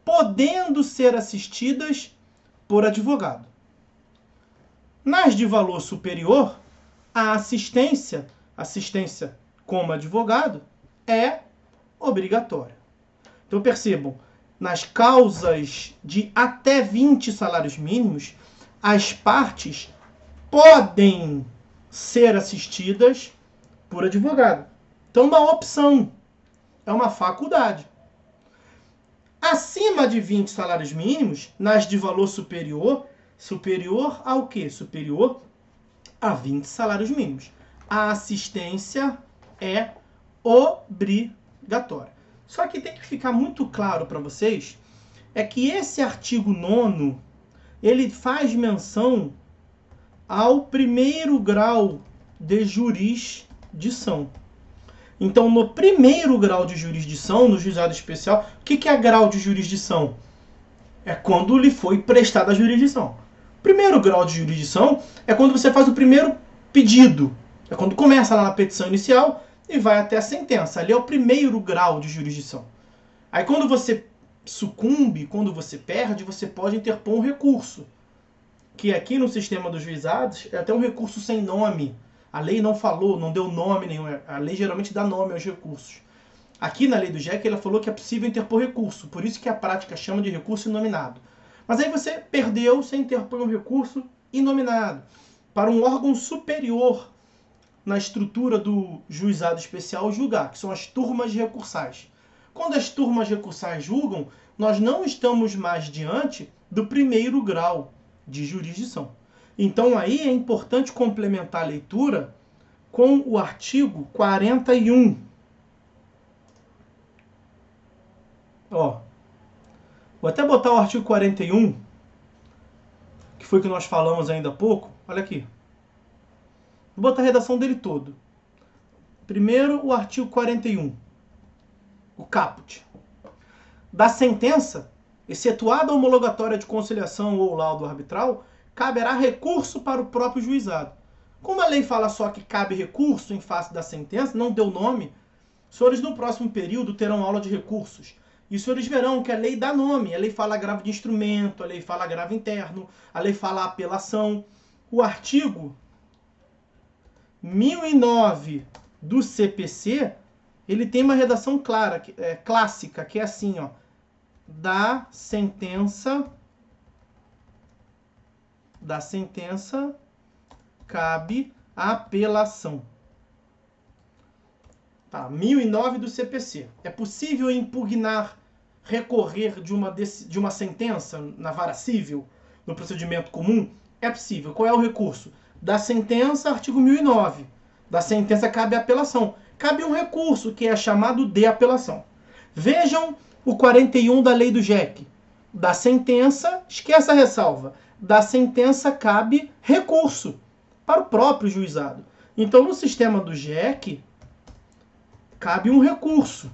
podendo ser assistidas por advogado. Nas de valor superior, a assistência como advogado, é obrigatória. Então percebam, nas causas de até 20 salários mínimos, as partes podem ser assistidas por advogado. Então, uma opção, é uma faculdade. Acima de 20 salários mínimos, nas de valor superior, superior ao quê? Superior a 20 salários mínimos. A assistência é obrigatória. Só que tem que ficar muito claro para vocês, é que esse artigo 9º, ele faz menção ao primeiro grau de jurisdição. Então, no primeiro grau de jurisdição, no juizado especial, o que é grau de jurisdição? É quando lhe foi prestada a jurisdição. Primeiro grau de jurisdição é quando você faz o primeiro pedido. É quando começa lá na petição inicial e vai até a sentença. Ali é o primeiro grau de jurisdição. Aí quando você sucumbe, quando você perde, você pode interpor um recurso. Que aqui no sistema dos juizados é até um recurso sem nome. A lei não falou, não deu nome nenhum. A lei geralmente dá nome aos recursos. Aqui na lei do JEC, ela falou que é possível interpor recurso. Por isso que a prática chama de recurso inominado. Mas aí você perdeu, você interpõe um recurso inominado para um órgão superior na estrutura do juizado especial julgar, que são as turmas recursais. Quando as turmas recursais julgam, nós não estamos mais diante do primeiro grau de jurisdição. Então aí é importante complementar a leitura com o artigo 41. Ó, vou até botar o artigo 41, que foi o que nós falamos ainda há pouco. Olha aqui. Vou botar a redação dele todo. Primeiro, o artigo 41. O caput. Da sentença, excetuada a homologatória de conciliação ou laudo arbitral, caberá recurso para o próprio juizado. Como a lei fala só que cabe recurso em face da sentença, não deu nome, os senhores no próximo período terão aula de recursos. E os senhores verão que a lei dá nome. A lei fala agravo de instrumento, a lei fala agravo interno, a lei fala apelação. O artigo 1009 do CPC, ele tem uma redação clara, clássica, que é assim, ó. Da sentença cabe apelação. Tá, 1009 do CPC. É possível impugnar, recorrer de uma sentença na vara civil, no procedimento comum? É possível. Qual é o recurso? Da sentença, artigo 1009. Da sentença cabe apelação. Cabe um recurso, que é chamado de apelação. Vejam o 41 da lei do JEC. Da sentença, esqueça a ressalva, da sentença cabe recurso para o próprio juizado. Então, no sistema do JEC, cabe um recurso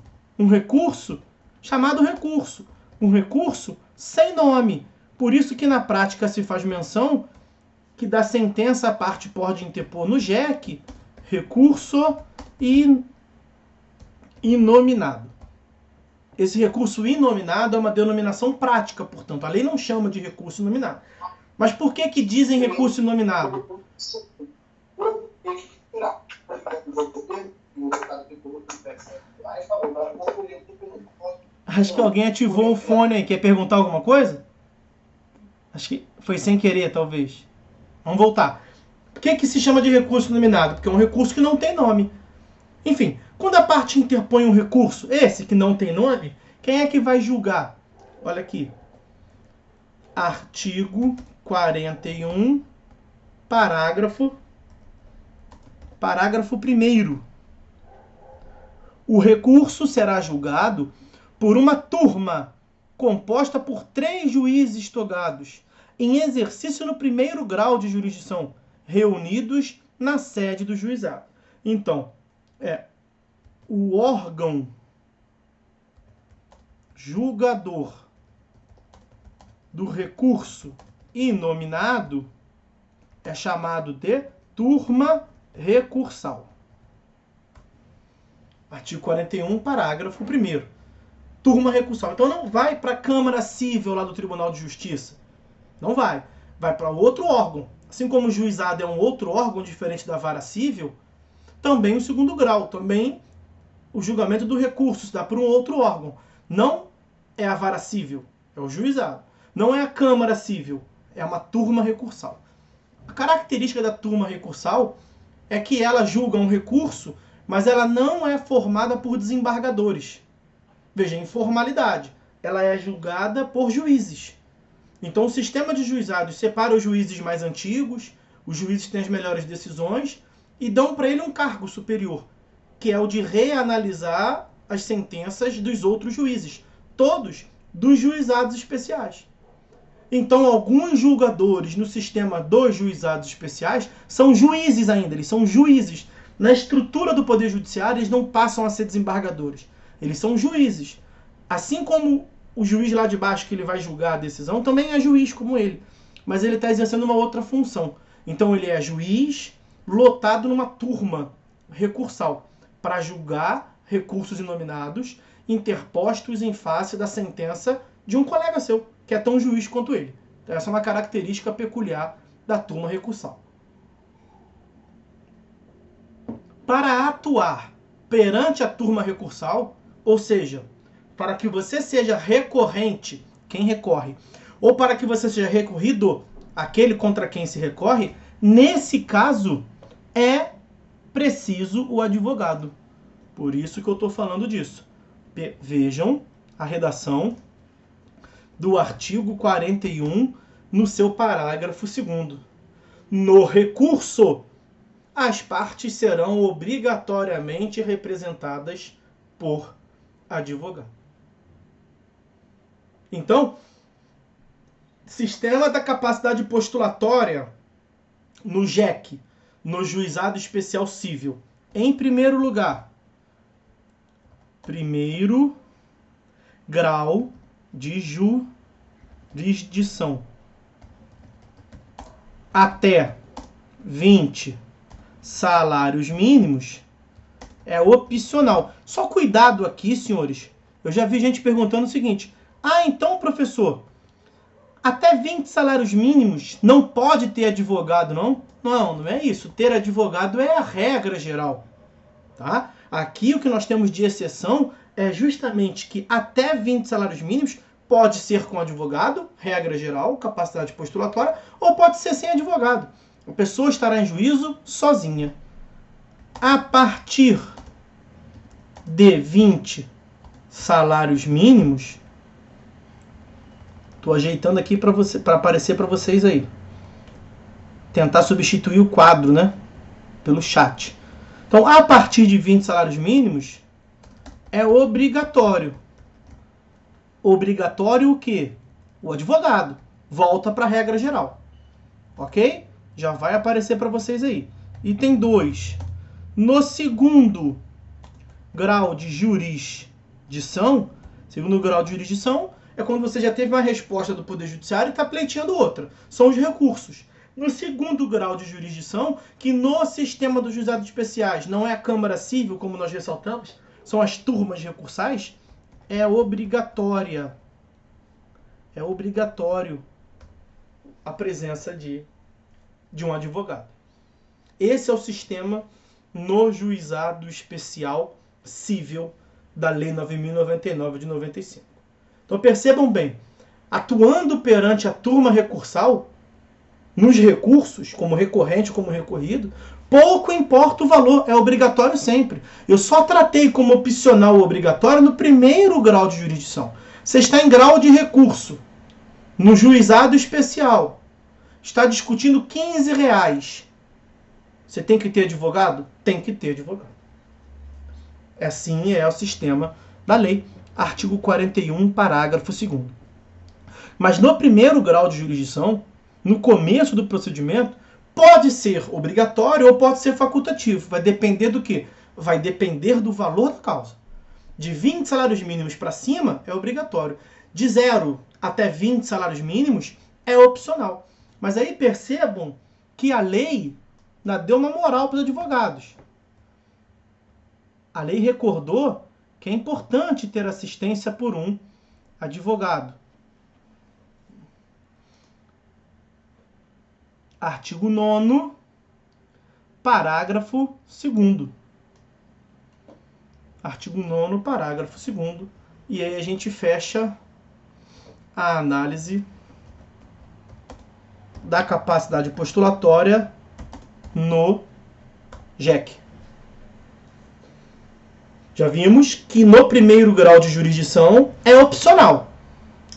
chamado recurso, um recurso sem nome. Por isso que na prática se faz menção que da sentença a parte pode interpor no JEC recurso inominado. Esse recurso inominado é uma denominação prática, portanto, a lei não chama de recurso inominado. Mas por que que dizem recurso inominado? Acho que alguém ativou o fone aí. Quer perguntar alguma coisa? Acho que foi sem querer, talvez. Vamos voltar. Por que que se chama de recurso inominado? Porque é um recurso que não tem nome. Enfim, quando a parte interpõe um recurso, esse que não tem nome, quem é que vai julgar? Olha aqui. Artigo 41, parágrafo 1º. O recurso será julgado por uma turma composta por 3 juízes togados, em exercício no primeiro grau de jurisdição, reunidos na sede do juizado. Então, o órgão julgador do recurso inominado é chamado de turma recursal. Artigo 41, parágrafo 1º. Turma recursal. Então não vai para a Câmara Civil lá do Tribunal de Justiça. Não vai. Vai para outro órgão. Assim como o juizado é um outro órgão diferente da vara civil, também o segundo grau, também o julgamento do recurso se dá por um outro órgão. Não é a vara civil, é o juizado. Não é a Câmara Civil, é uma turma recursal. A característica da turma recursal é que ela julga um recurso, mas ela não é formada por desembargadores. Veja, informalidade. Ela é julgada por juízes. Então o sistema de juizados separa os juízes mais antigos, os juízes que têm as melhores decisões, e dão para ele um cargo superior, que é o de reanalisar as sentenças dos outros juízes, todos dos juizados especiais. Então, alguns julgadores no sistema dos juizados especiais são juízes ainda, eles são juízes, Na estrutura do Poder Judiciário, eles não passam a ser desembargadores. Eles são juízes. Assim como o juiz lá de baixo, que ele vai julgar a decisão, também é juiz como ele. Mas ele está exercendo uma outra função. Então ele é juiz lotado numa turma recursal para julgar recursos inominados interpostos em face da sentença de um colega seu, que é tão juiz quanto ele. Então, essa é uma característica peculiar da turma recursal. Para atuar perante a turma recursal, ou seja, para que você seja recorrente, quem recorre, ou para que você seja recorrido, aquele contra quem se recorre, nesse caso é preciso o advogado. Por isso que eu estou falando disso. Vejam a redação do artigo 41 no seu parágrafo 2º. No recurso, as partes serão obrigatoriamente representadas por advogado. Então, sistema da capacidade postulatória no JEC, no Juizado Especial Cível. Em primeiro lugar, primeiro grau de jurisdição. Até 20 salários mínimos é opcional. Só cuidado aqui, senhores. Eu já vi gente perguntando o seguinte: então, professor, até 20 salários mínimos não pode ter advogado, não? Não, não é isso. Ter advogado é a regra geral, tá? Aqui o que nós temos de exceção é justamente que até 20 salários mínimos pode ser com advogado, regra geral, capacidade postulatória, ou pode ser sem advogado. A pessoa estará em juízo sozinha. A partir de 20 salários mínimos, estou ajeitando aqui para aparecer para vocês aí. Tentar substituir o quadro, né? Pelo chat. Então, a partir de 20 salários mínimos, é obrigatório. Obrigatório o quê? O advogado. Volta para a regra geral. Ok? Já vai aparecer para vocês aí. Item 2. No segundo grau de jurisdição, é quando você já teve uma resposta do Poder Judiciário e está pleiteando outra. São os recursos. No segundo grau de jurisdição, que no sistema dos juizados especiais não é a Câmara Civil, como nós ressaltamos, são as turmas recursais, é obrigatória. É obrigatório a presença de um advogado. Esse é o sistema no juizado especial civil da Lei 9.099 de 95. Então percebam bem, atuando perante a turma recursal, nos recursos, como recorrente, como recorrido, pouco importa o valor, é obrigatório sempre. Eu só tratei como opcional ou obrigatório no primeiro grau de jurisdição. Você está em grau de recurso, no juizado especial, está discutindo R$15. Você tem que ter advogado? Tem que ter advogado. Assim é o sistema da lei. Artigo 41, parágrafo 2º. Mas no primeiro grau de jurisdição, no começo do procedimento, pode ser obrigatório ou pode ser facultativo. Vai depender do quê? Vai depender do valor da causa. De 20 salários mínimos para cima é obrigatório. De 0 até 20 salários mínimos é opcional. Mas aí percebam que a lei deu uma moral para os advogados. A lei recordou que é importante ter assistência por um advogado. Artigo 9º, parágrafo 2º. Artigo 9º, parágrafo 2º. E aí a gente fecha a análise da capacidade postulatória no JEC. Já vimos que no primeiro grau de jurisdição é opcional,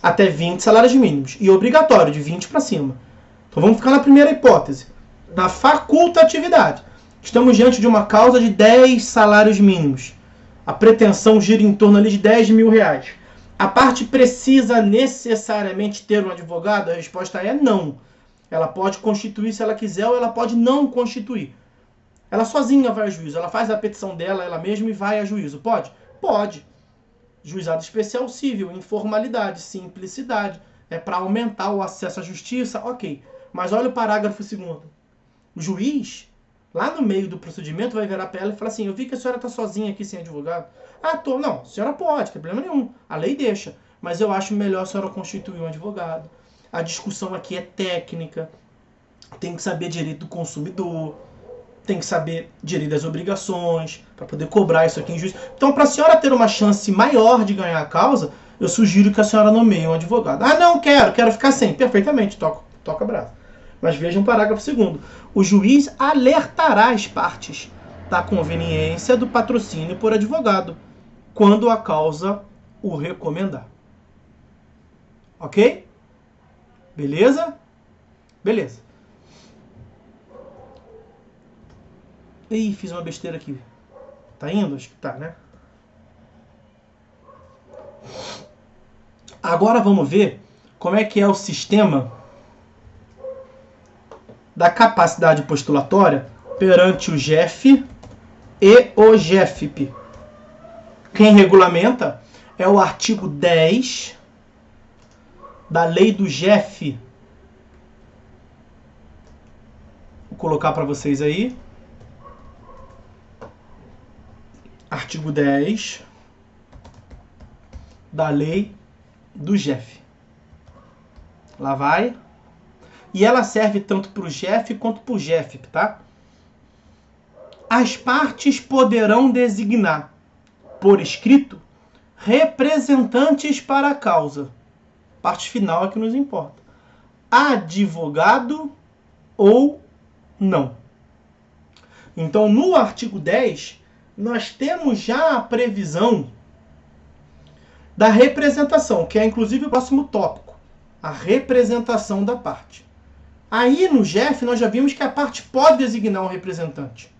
até 20 salários mínimos, e obrigatório, de 20 para cima. Então vamos ficar na primeira hipótese, na facultatividade. Estamos diante de uma causa de 10 salários mínimos. A pretensão gira em torno ali de R$10.000. A parte precisa necessariamente ter um advogado? A resposta é não. Ela pode constituir se ela quiser ou ela pode não constituir. Ela sozinha vai a juízo, ela faz a petição dela, ela mesma, e vai a juízo. Pode? Pode. Juizado especial civil, informalidade, simplicidade. É para aumentar o acesso à justiça, ok. Mas olha o parágrafo 2º. O juiz, lá no meio do procedimento, vai virar para ela e falar assim: eu vi que a senhora está sozinha aqui sem advogado. Ah, tô. Não, a senhora pode, não tem problema nenhum. A lei deixa. Mas eu acho melhor a senhora constituir um advogado. A discussão aqui é técnica. Tem que saber direito do consumidor. Tem que saber direito das obrigações para poder cobrar isso aqui em juízo. Então, para a senhora ter uma chance maior de ganhar a causa, eu sugiro que a senhora nomeie um advogado. Ah, não, quero ficar sem. Perfeitamente, toca braço. Mas vejam o parágrafo 2º. O juiz alertará as partes da conveniência do patrocínio por advogado, quando a causa o recomendar. Ok? Beleza? Beleza. Ih, fiz uma besteira aqui. Tá indo? Acho que tá, né? Agora vamos ver como é que é o sistema da capacidade postulatória perante o GEF e o GEFP. Quem regulamenta é o artigo 10 da lei do GEF. Vou colocar para vocês aí. Artigo 10 da lei do GEF. Lá vai. E ela serve tanto para o GEF quanto para o GEFP, tá? As partes poderão designar, por escrito, representantes para a causa. Parte final é que nos importa. Advogado ou não. Então, no artigo 10, nós temos já a previsão da representação, que é inclusive o próximo tópico. A representação da parte. Aí no GEF nós já vimos que a parte pode designar um representante.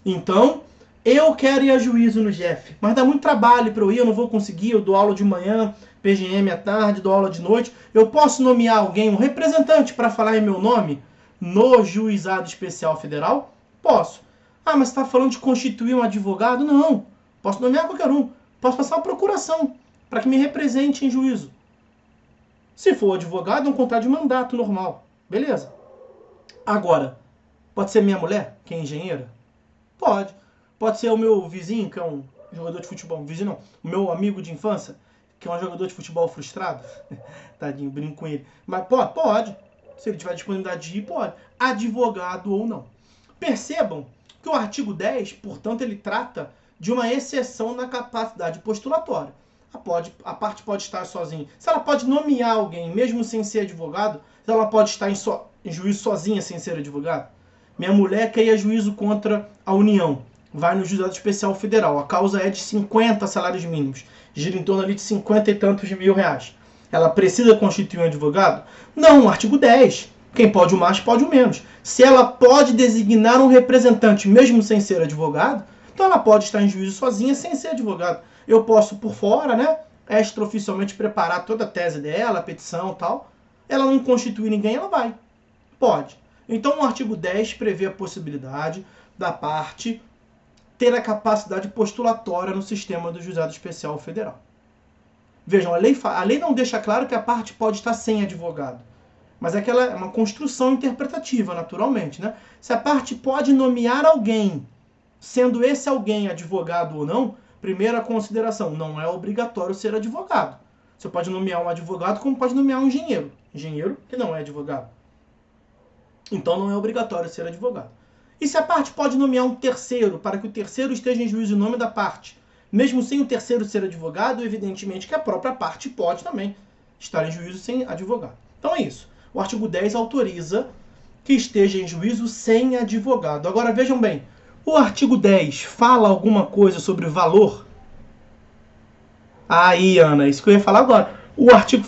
Então, eu quero ir a juízo no GEF, mas dá muito trabalho para eu ir, eu não vou conseguir, eu dou aula de manhã, PGM à tarde, dou aula de noite. Eu posso nomear alguém, um representante, para falar em meu nome no Juizado Especial Federal? Posso. Ah, mas você está falando de constituir um advogado? Não. Posso nomear qualquer um. Posso passar uma procuração para que me represente em juízo. Se for advogado, é um contrato de mandato normal. Beleza. Agora, pode ser minha mulher, que é engenheira? Pode. Pode ser o meu vizinho, que é um jogador de futebol. Vizinho não. O meu amigo de infância, que é um jogador de futebol frustrado. Tadinho, brinco com ele. Mas pode. Se ele tiver disponibilidade de ir, pode. Advogado ou não. Percebam que o artigo 10, portanto, ele trata de uma exceção na capacidade postulatória. A parte pode estar sozinha. Se ela pode nomear alguém, mesmo sem ser advogado, se ela pode estar em juízo sozinha, sem ser advogado. Minha mulher quer ir a juízo contra a União. Vai no Juizado Especial Federal. A causa é de 50 salários mínimos. Gira em torno ali de 50 e tantos mil reais. Ela precisa constituir um advogado? Não, artigo 10. Quem pode o mais, pode o menos. Se ela pode designar um representante, mesmo sem ser advogado, então ela pode estar em juízo sozinha, sem ser advogado. Eu posso, por fora, né, extraoficialmente preparar toda a tese dela, a petição e tal. Ela não constitui ninguém, ela vai. Pode. Então o artigo 10 prevê a possibilidade da parte ter a capacidade postulatória no sistema do Juizado Especial Federal. Vejam, a lei não deixa claro que a parte pode estar sem advogado. Mas aquela é uma construção interpretativa, naturalmente, né? Se a parte pode nomear alguém, sendo esse alguém advogado ou não, primeira consideração, não é obrigatório ser advogado. Você pode nomear um advogado como pode nomear um engenheiro. Engenheiro que não é advogado. Então não é obrigatório ser advogado. E se a parte pode nomear um terceiro, para que o terceiro esteja em juízo em nome da parte, mesmo sem o terceiro ser advogado, evidentemente que a própria parte pode também estar em juízo sem advogado. Então é isso. O artigo 10 autoriza que esteja em juízo sem advogado. Agora vejam bem, o artigo 10 fala alguma coisa sobre valor? Aí, Ana, isso que eu ia falar agora. O artigo...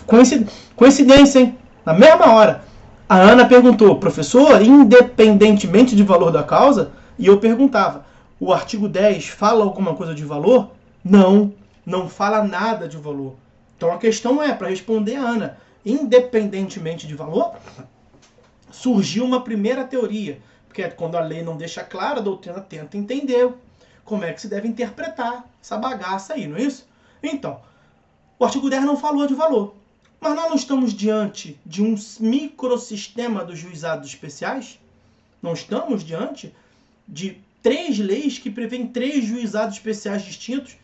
Coincidência, hein? Na mesma hora. A Ana perguntou, professor, independentemente de valor da causa? E eu perguntava, o artigo 10 fala alguma coisa de valor? Não, não fala nada de valor. Então a questão é, para responder a Ana, independentemente de valor, surgiu uma primeira teoria. Porque quando a lei não deixa claro, a doutrina tenta entender como é que se deve interpretar essa bagaça aí, não é isso? Então, o artigo 10 não falou de valor. Mas nós não estamos diante de um microsistema dos juizados especiais? Não estamos diante de 3 leis que prevêem 3 juizados especiais distintos?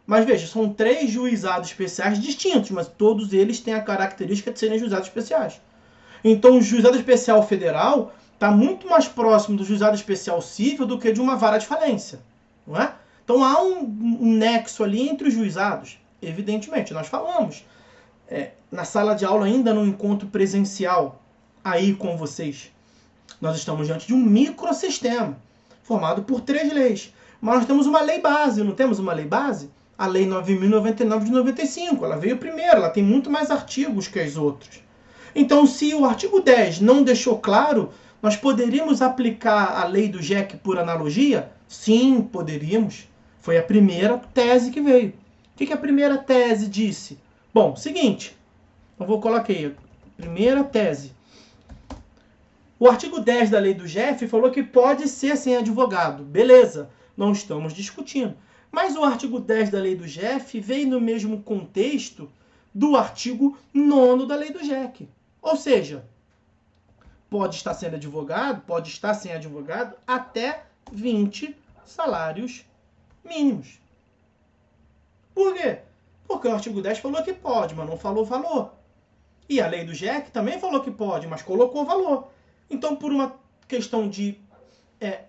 Mas veja, são 3 juizados especiais distintos, mas todos eles têm a característica de serem juizados especiais. Então o juizado especial federal está muito mais próximo do juizado especial civil do que de uma vara de falência, não é? Então há um nexo ali entre os juizados. Evidentemente, nós falamos na sala de aula, ainda no encontro presencial, aí com vocês. Nós estamos diante de um microsistema, formado por 3 leis. Mas nós temos uma lei base, não temos uma lei base? A Lei 9.099 de 95, ela veio primeiro, ela tem muito mais artigos que as outras. Então, se o artigo 10 não deixou claro, nós poderíamos aplicar a lei do JEC por analogia? Sim, poderíamos. Foi a primeira tese que veio. O que a primeira tese disse? Bom, seguinte, eu vou colocar aí, primeira tese. O artigo 10 da lei do JEF falou que pode ser sem advogado. Beleza, não estamos discutindo. Mas o artigo 10 da lei do JEF veio no mesmo contexto do artigo 9º da lei do JEC. Ou seja, pode estar sem advogado até 20 salários mínimos. Por quê? Porque o artigo 10 falou que pode, mas não falou valor. E a lei do JEC também falou que pode, mas colocou valor. Então, por uma questão de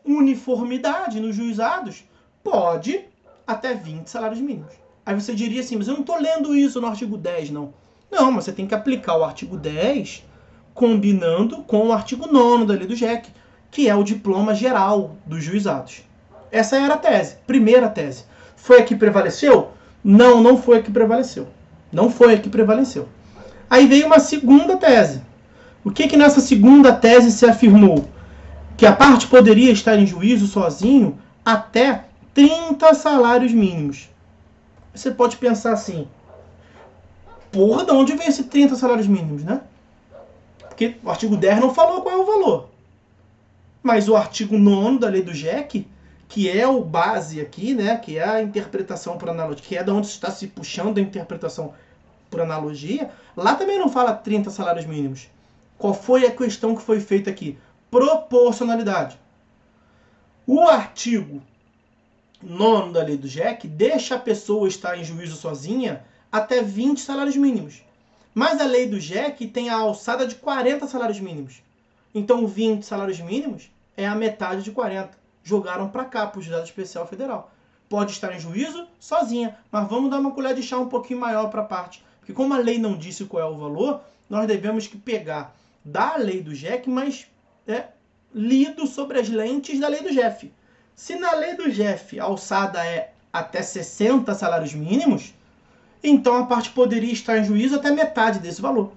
uniformidade nos juizados, pode até 20 salários mínimos. Aí você diria assim, mas eu não estou lendo isso no artigo 10, não. Não, mas você tem que aplicar o artigo 10 combinando com o artigo 9º da lei do JEC, que é o diploma geral dos juizados. Essa era a tese, primeira tese. Foi a que prevaleceu? Não, não foi a que prevaleceu. Não foi a que prevaleceu. Aí veio uma segunda tese. O que nessa segunda tese se afirmou? Que a parte poderia estar em juízo sozinho até 30 salários mínimos. Você pode pensar assim, porra, de onde vem esse 30 salários mínimos, né? Porque o artigo 10 não falou qual é o valor. Mas o artigo 9º da lei do JEC, que é o base aqui, né? Que é a interpretação por analogia, que é de onde está se puxando a interpretação por analogia, lá também não fala 30 salários mínimos. Qual foi a questão que foi feita aqui? Proporcionalidade. O artigo 9º da lei do JEC deixa a pessoa estar em juízo sozinha até 20 salários mínimos. Mas a lei do JEC tem a alçada de 40 salários mínimos. Então 20 salários mínimos é a metade de 40. Jogaram para cá, para o Juizado Especial Federal. Pode estar em juízo sozinha, mas vamos dar uma colher de chá um pouquinho maior para a parte. Porque como a lei não disse qual é o valor, nós devemos que pegar da lei do JEC, mas lido sobre as lentes da lei do JEF. Se na lei do JEF a alçada é até 60 salários mínimos, então a parte poderia estar em juízo até metade desse valor.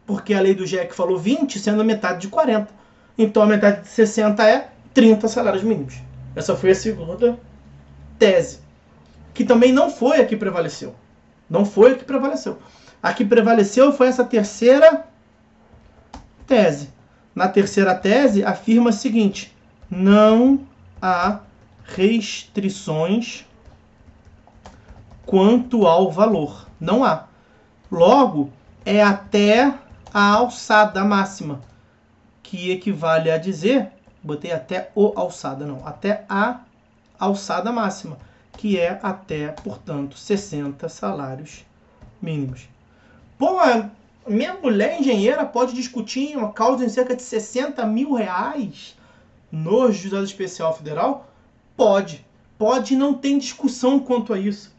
Porque a lei do JEC falou 20, sendo a metade de 40. Então a metade de 60 é 30 salários mínimos. Essa foi a segunda tese. Que também não foi a que prevaleceu. Não foi a que prevaleceu. A que prevaleceu foi essa terceira tese. Na terceira tese, afirma o seguinte: não há restrições quanto ao valor. Não há. Logo, é até a alçada máxima, que equivale a dizer, botei até o alçada, não, até a alçada máxima, que é até, portanto, 60 salários mínimos. Pô, minha mulher engenheira pode discutir uma causa em cerca de 60 mil reais no Juizado Especial Federal? Pode. Pode, não tem discussão quanto a isso.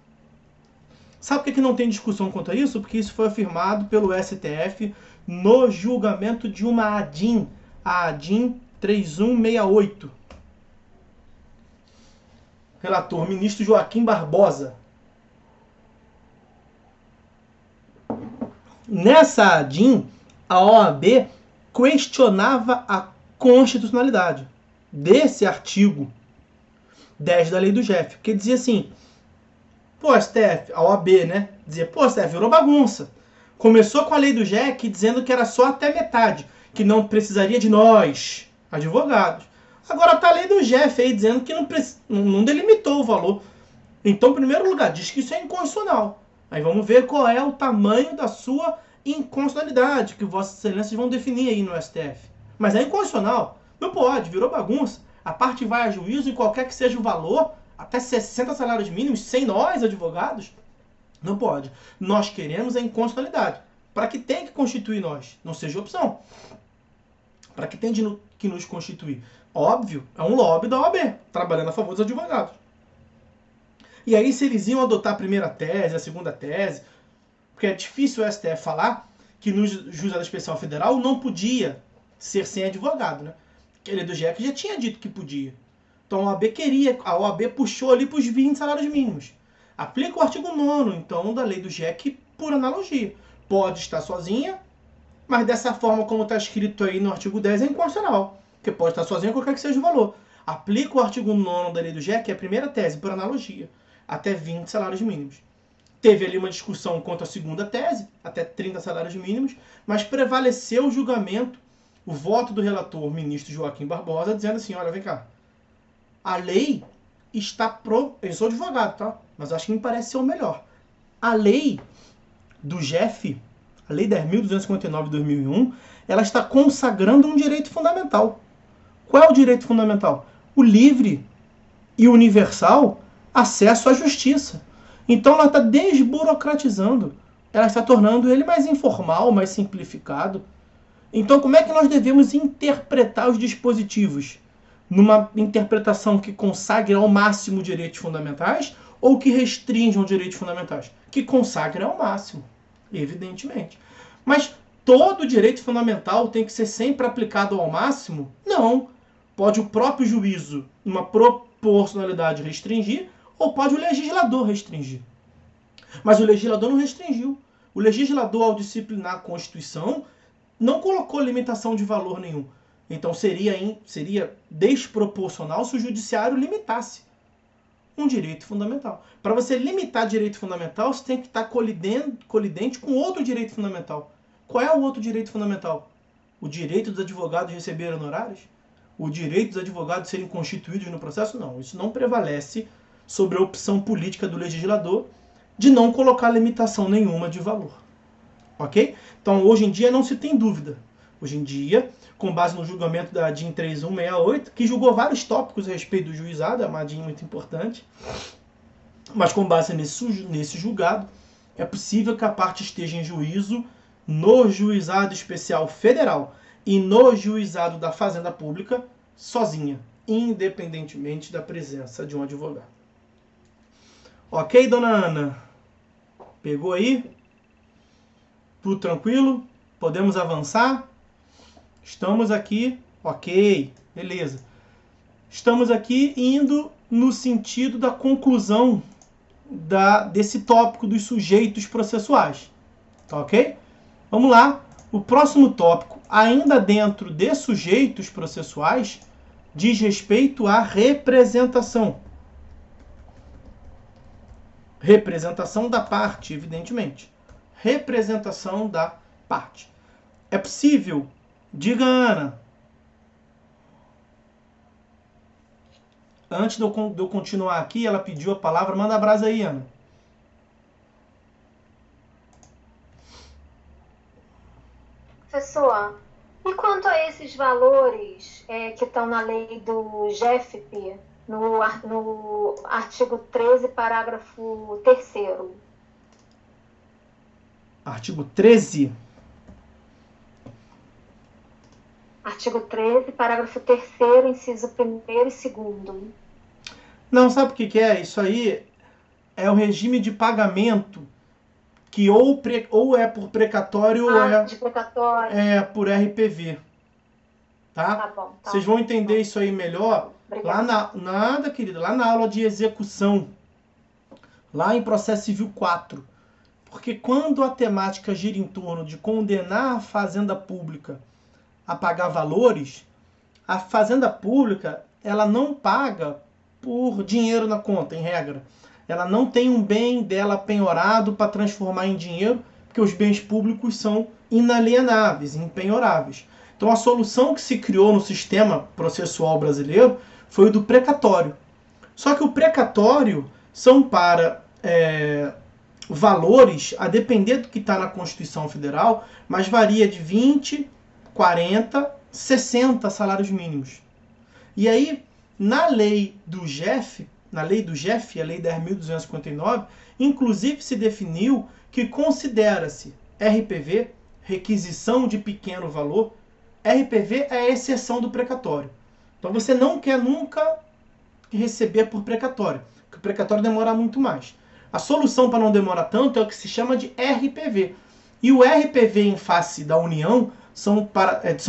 Sabe por que não tem discussão quanto a isso? Porque isso foi afirmado pelo STF no julgamento de uma ADIM, a ADIM 3168. Relator, ministro Joaquim Barbosa. Nessa ADIM, a OAB questionava a constitucionalidade desse artigo 10 da lei do JEF, porque dizia assim, pô, STF, a OAB, né? Dizia, pô, STF, virou bagunça. Começou com a lei do JEC dizendo que era só até metade, que não precisaria de nós, advogados. Agora está a lei do Jeff aí dizendo que não delimitou o valor. Então, em primeiro lugar, diz que isso é inconstitucional. Aí vamos ver qual é o tamanho da sua inconstitucionalidade, que vossas excelências vão definir aí no STF. Mas é inconstitucional. Não pode, virou bagunça. A parte vai a juízo em qualquer que seja o valor, até 60 salários mínimos, sem nós, advogados. Não pode. Nós queremos a inconstitucionalidade. Para que tem que constituir nós? Não seja opção. Para que tem que nos constituir? Óbvio, é um lobby da OAB, trabalhando a favor dos advogados. E aí, se eles iam adotar a primeira tese, a segunda tese, porque é difícil o STF falar que no Juizado Especial Federal não podia ser sem advogado, né? Ele do GEC já tinha dito que podia. Então a OAB puxou ali para os 20 salários mínimos. Aplica o artigo 9º, então, da lei do GEC por analogia. Pode estar sozinha, mas dessa forma como está escrito aí no artigo 10 é inconstitucional. Porque pode estar sozinha qualquer que seja o valor. Aplica o artigo 9º da lei do GEC, que é a primeira tese, por analogia, até 20 salários mínimos. Teve ali uma discussão quanto à segunda tese, até 30 salários mínimos, mas prevaleceu o julgamento, o voto do relator, ministro Joaquim Barbosa, dizendo assim, olha, vem cá, a lei está eu sou advogado, tá? Mas acho que me parece ser o melhor. A lei do GEF, a lei 10.259 de 2001, ela está consagrando um direito fundamental. Qual é o direito fundamental? O livre e universal acesso à justiça. Então ela está desburocratizando, ela está tornando ele mais informal, mais simplificado. Então como é que nós devemos interpretar os dispositivos? Numa interpretação que consagre ao máximo direitos fundamentais ou que restringam direitos fundamentais? Que consagre ao máximo, evidentemente. Mas todo direito fundamental tem que ser sempre aplicado ao máximo? Não. Pode o próprio juízo, numa proporcionalidade, restringir, ou pode o legislador restringir. Mas o legislador não restringiu. O legislador, ao disciplinar a Constituição, não colocou limitação de valor nenhum. Então seria desproporcional se o judiciário limitasse um direito fundamental. Para você limitar direito fundamental, você tem que estar colidente com outro direito fundamental. Qual é o outro direito fundamental? O direito dos advogados receberem honorários? O direito dos advogados serem constituídos no processo? Não, isso não prevalece sobre a opção política do legislador de não colocar limitação nenhuma de valor. Ok? Então, hoje em dia não se tem dúvida. Hoje em dia, com base no julgamento da DIN 3168, que julgou vários tópicos a respeito do juizado, é uma DIN muito importante, mas com base nesse julgado, é possível que a parte esteja em juízo no Juizado Especial Federal e no Juizado da Fazenda Pública sozinha, independentemente da presença de um advogado. Ok, dona Ana? Pegou aí? Tudo tranquilo? Podemos avançar? Estamos aqui, ok, beleza. Estamos aqui indo no sentido da conclusão desse tópico dos sujeitos processuais. Tá ok? Vamos lá. O próximo tópico, ainda dentro de sujeitos processuais, diz respeito à representação. Representação da parte, evidentemente. Representação da parte. É possível? Diga, Ana. Antes de eu continuar aqui, ela pediu a palavra. Manda a brasa aí, Ana. Professor, e quanto a esses valores que estão na lei do GEFP, no artigo 13, parágrafo 3º? Artigo 13? Artigo 13, parágrafo 3º, inciso 1º e 2º. Não, sabe o que é? Isso aí é o regime de pagamento que ou é por precatório ou é por RPV. Tá? Tá bom. Vocês vão entender isso aí melhor lá querida, lá na aula de execução. Lá em processo civil 4. Porque quando a temática gira em torno de condenar a fazenda pública a pagar valores, a fazenda pública ela não paga por dinheiro na conta, em regra. Ela não tem um bem dela penhorado para transformar em dinheiro, porque os bens públicos são inalienáveis, impenhoráveis. Então a solução que se criou no sistema processual brasileiro foi o do precatório. Só que o precatório são para valores, a depender do que está na Constituição Federal, mas varia de 20, 40, 60 salários mínimos. E aí, na lei do GEF, a lei 10.259, inclusive se definiu que considera-se RPV, requisição de pequeno valor, RPV é a exceção do precatório. Então você não quer nunca receber por precatório, porque o precatório demora muito mais. A solução para não demorar tanto é o que se chama de RPV. E o RPV em face da União são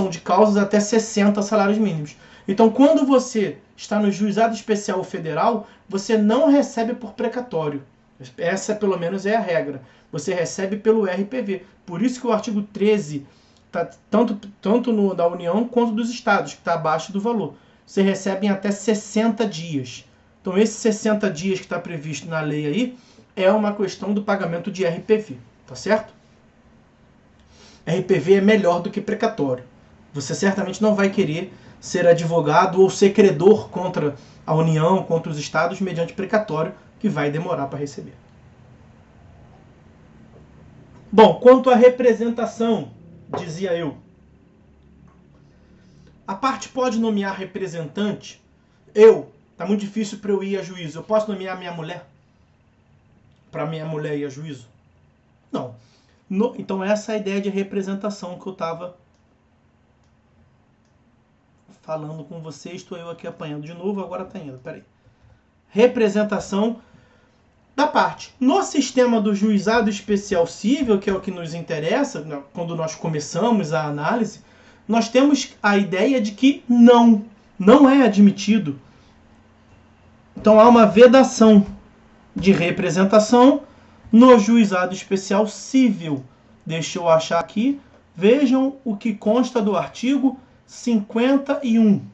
de causas até 60 salários mínimos. Então, quando você está no Juizado Especial Federal, você não recebe por precatório. Essa, pelo menos, é a regra. Você recebe pelo RPV. Por isso que o artigo 13 está tanto no da União quanto dos estados, que está abaixo do valor. Você recebe em até 60 dias. Então, esses 60 dias que está previsto na lei aí é uma questão do pagamento de RPV. Tá certo? RPV é melhor do que precatório. Você certamente não vai querer ser advogado ou ser credor contra a União, contra os estados, mediante precatório, que vai demorar para receber. Bom, quanto à representação, dizia eu, a parte pode nomear representante. Tá muito difícil para eu ir a juízo. Eu posso nomear minha mulher? Para minha mulher ir a juízo? Não. Então essa é a ideia de representação que eu estava falando com vocês. Estou eu aqui apanhando de novo, agora está indo. Peraí. Representação da parte. No sistema do Juizado Especial Cível, que é o que nos interessa, quando nós começamos a análise, nós temos a ideia de que não é admitido. Então há uma vedação de representação no Juizado Especial Cível. Deixa eu achar aqui. Vejam o que consta do artigo 51.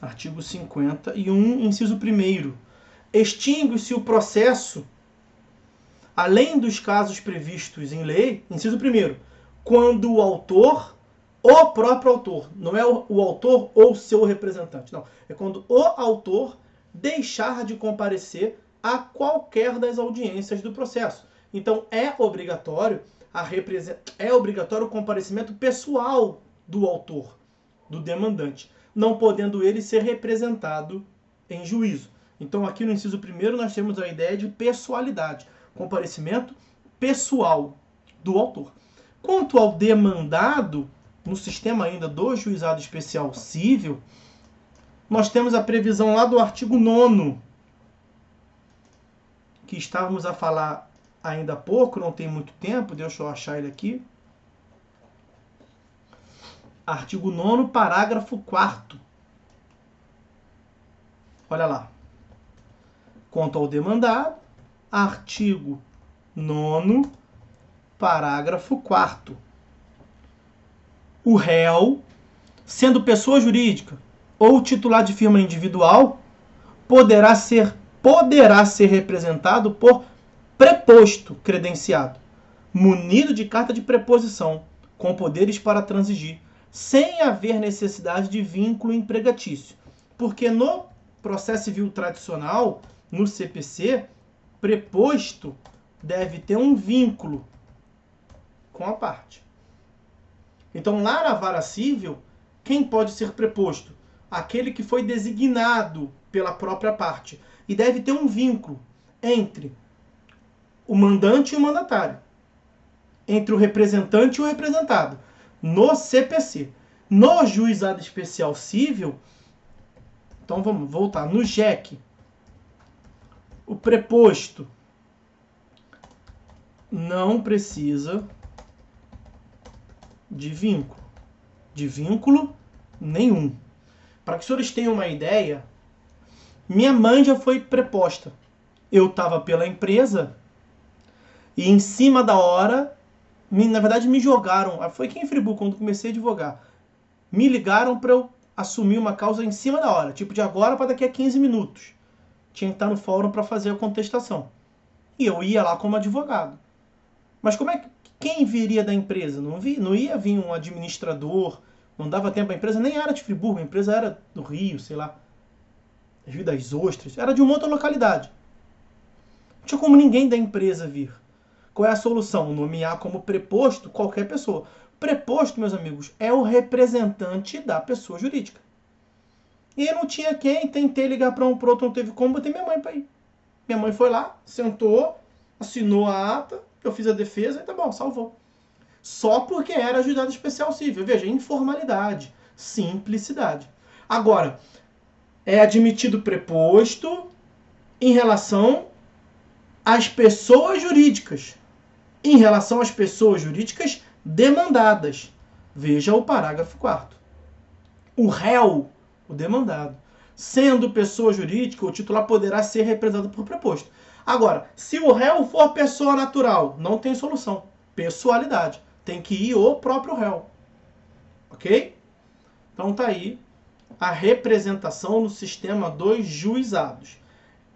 Artigo 51, inciso 1º. Extingue-se o processo, além dos casos previstos em lei, inciso 1º, quando o próprio autor, não é o autor ou seu representante, não. É quando o autor deixar de comparecer a qualquer das audiências do processo. Então, é obrigatório o comparecimento pessoal do autor, do demandante, não podendo ele ser representado em juízo. Então, aqui no inciso 1º, nós temos a ideia de pessoalidade, comparecimento pessoal do autor. Quanto ao demandado, no sistema ainda do Juizado Especial Cível, nós temos a previsão lá do artigo 9º, que estávamos a falar ainda há pouco, não tem muito tempo, deixa eu achar ele aqui. Artigo 9º, parágrafo 4º. Olha lá. Quanto ao demandado, artigo 9º, parágrafo 4º. O réu, sendo pessoa jurídica ou titular de firma individual, poderá ser representado por preposto credenciado, munido de carta de preposição, com poderes para transigir, sem haver necessidade de vínculo empregatício. Porque no processo civil tradicional, no CPC, preposto deve ter um vínculo com a parte. Então, lá na vara civil, quem pode ser preposto? Aquele que foi designado pela própria parte. E deve ter um vínculo entre o mandante e o mandatário. Entre o representante e o representado. No CPC. No Juizado Especial Cível, então vamos voltar. No JEC, o preposto não precisa de vínculo nenhum. Para que os senhores tenham uma ideia, minha mãe já foi preposta. Eu estava pela empresa e em cima da hora, na verdade me jogaram, foi aqui em Friburgo, quando comecei a advogar, me ligaram para eu assumir uma causa em cima da hora, tipo de agora para daqui a 15 minutos. Tinha que estar no fórum para fazer a contestação. E eu ia lá como advogado. Mas como é que quem viria da empresa? Não ia vir um administrador, não dava tempo, a empresa nem era de Friburgo, a empresa era do Rio, sei lá, Rio das Ostras, era de uma outra localidade. Não tinha como ninguém da empresa vir. Qual é a solução? Nomear como preposto qualquer pessoa. Preposto, meus amigos, é o representante da pessoa jurídica. E não tinha quem, tentei ligar para um pro outro, não teve como, botei minha mãe para ir. Minha mãe foi lá, sentou, assinou a ata, eu fiz a defesa e tá bom, salvou. Só porque era juizado especial civil. Veja, informalidade, simplicidade. Agora, é admitido preposto em relação às pessoas jurídicas. Em relação às pessoas jurídicas demandadas. Veja o parágrafo 4º. O réu, o demandado, sendo pessoa jurídica, o titular poderá ser representado por preposto. Agora, se o réu for pessoa natural, não tem solução. Pessoalidade. Tem que ir o próprio réu. Ok? Então tá aí a representação no sistema dos juizados.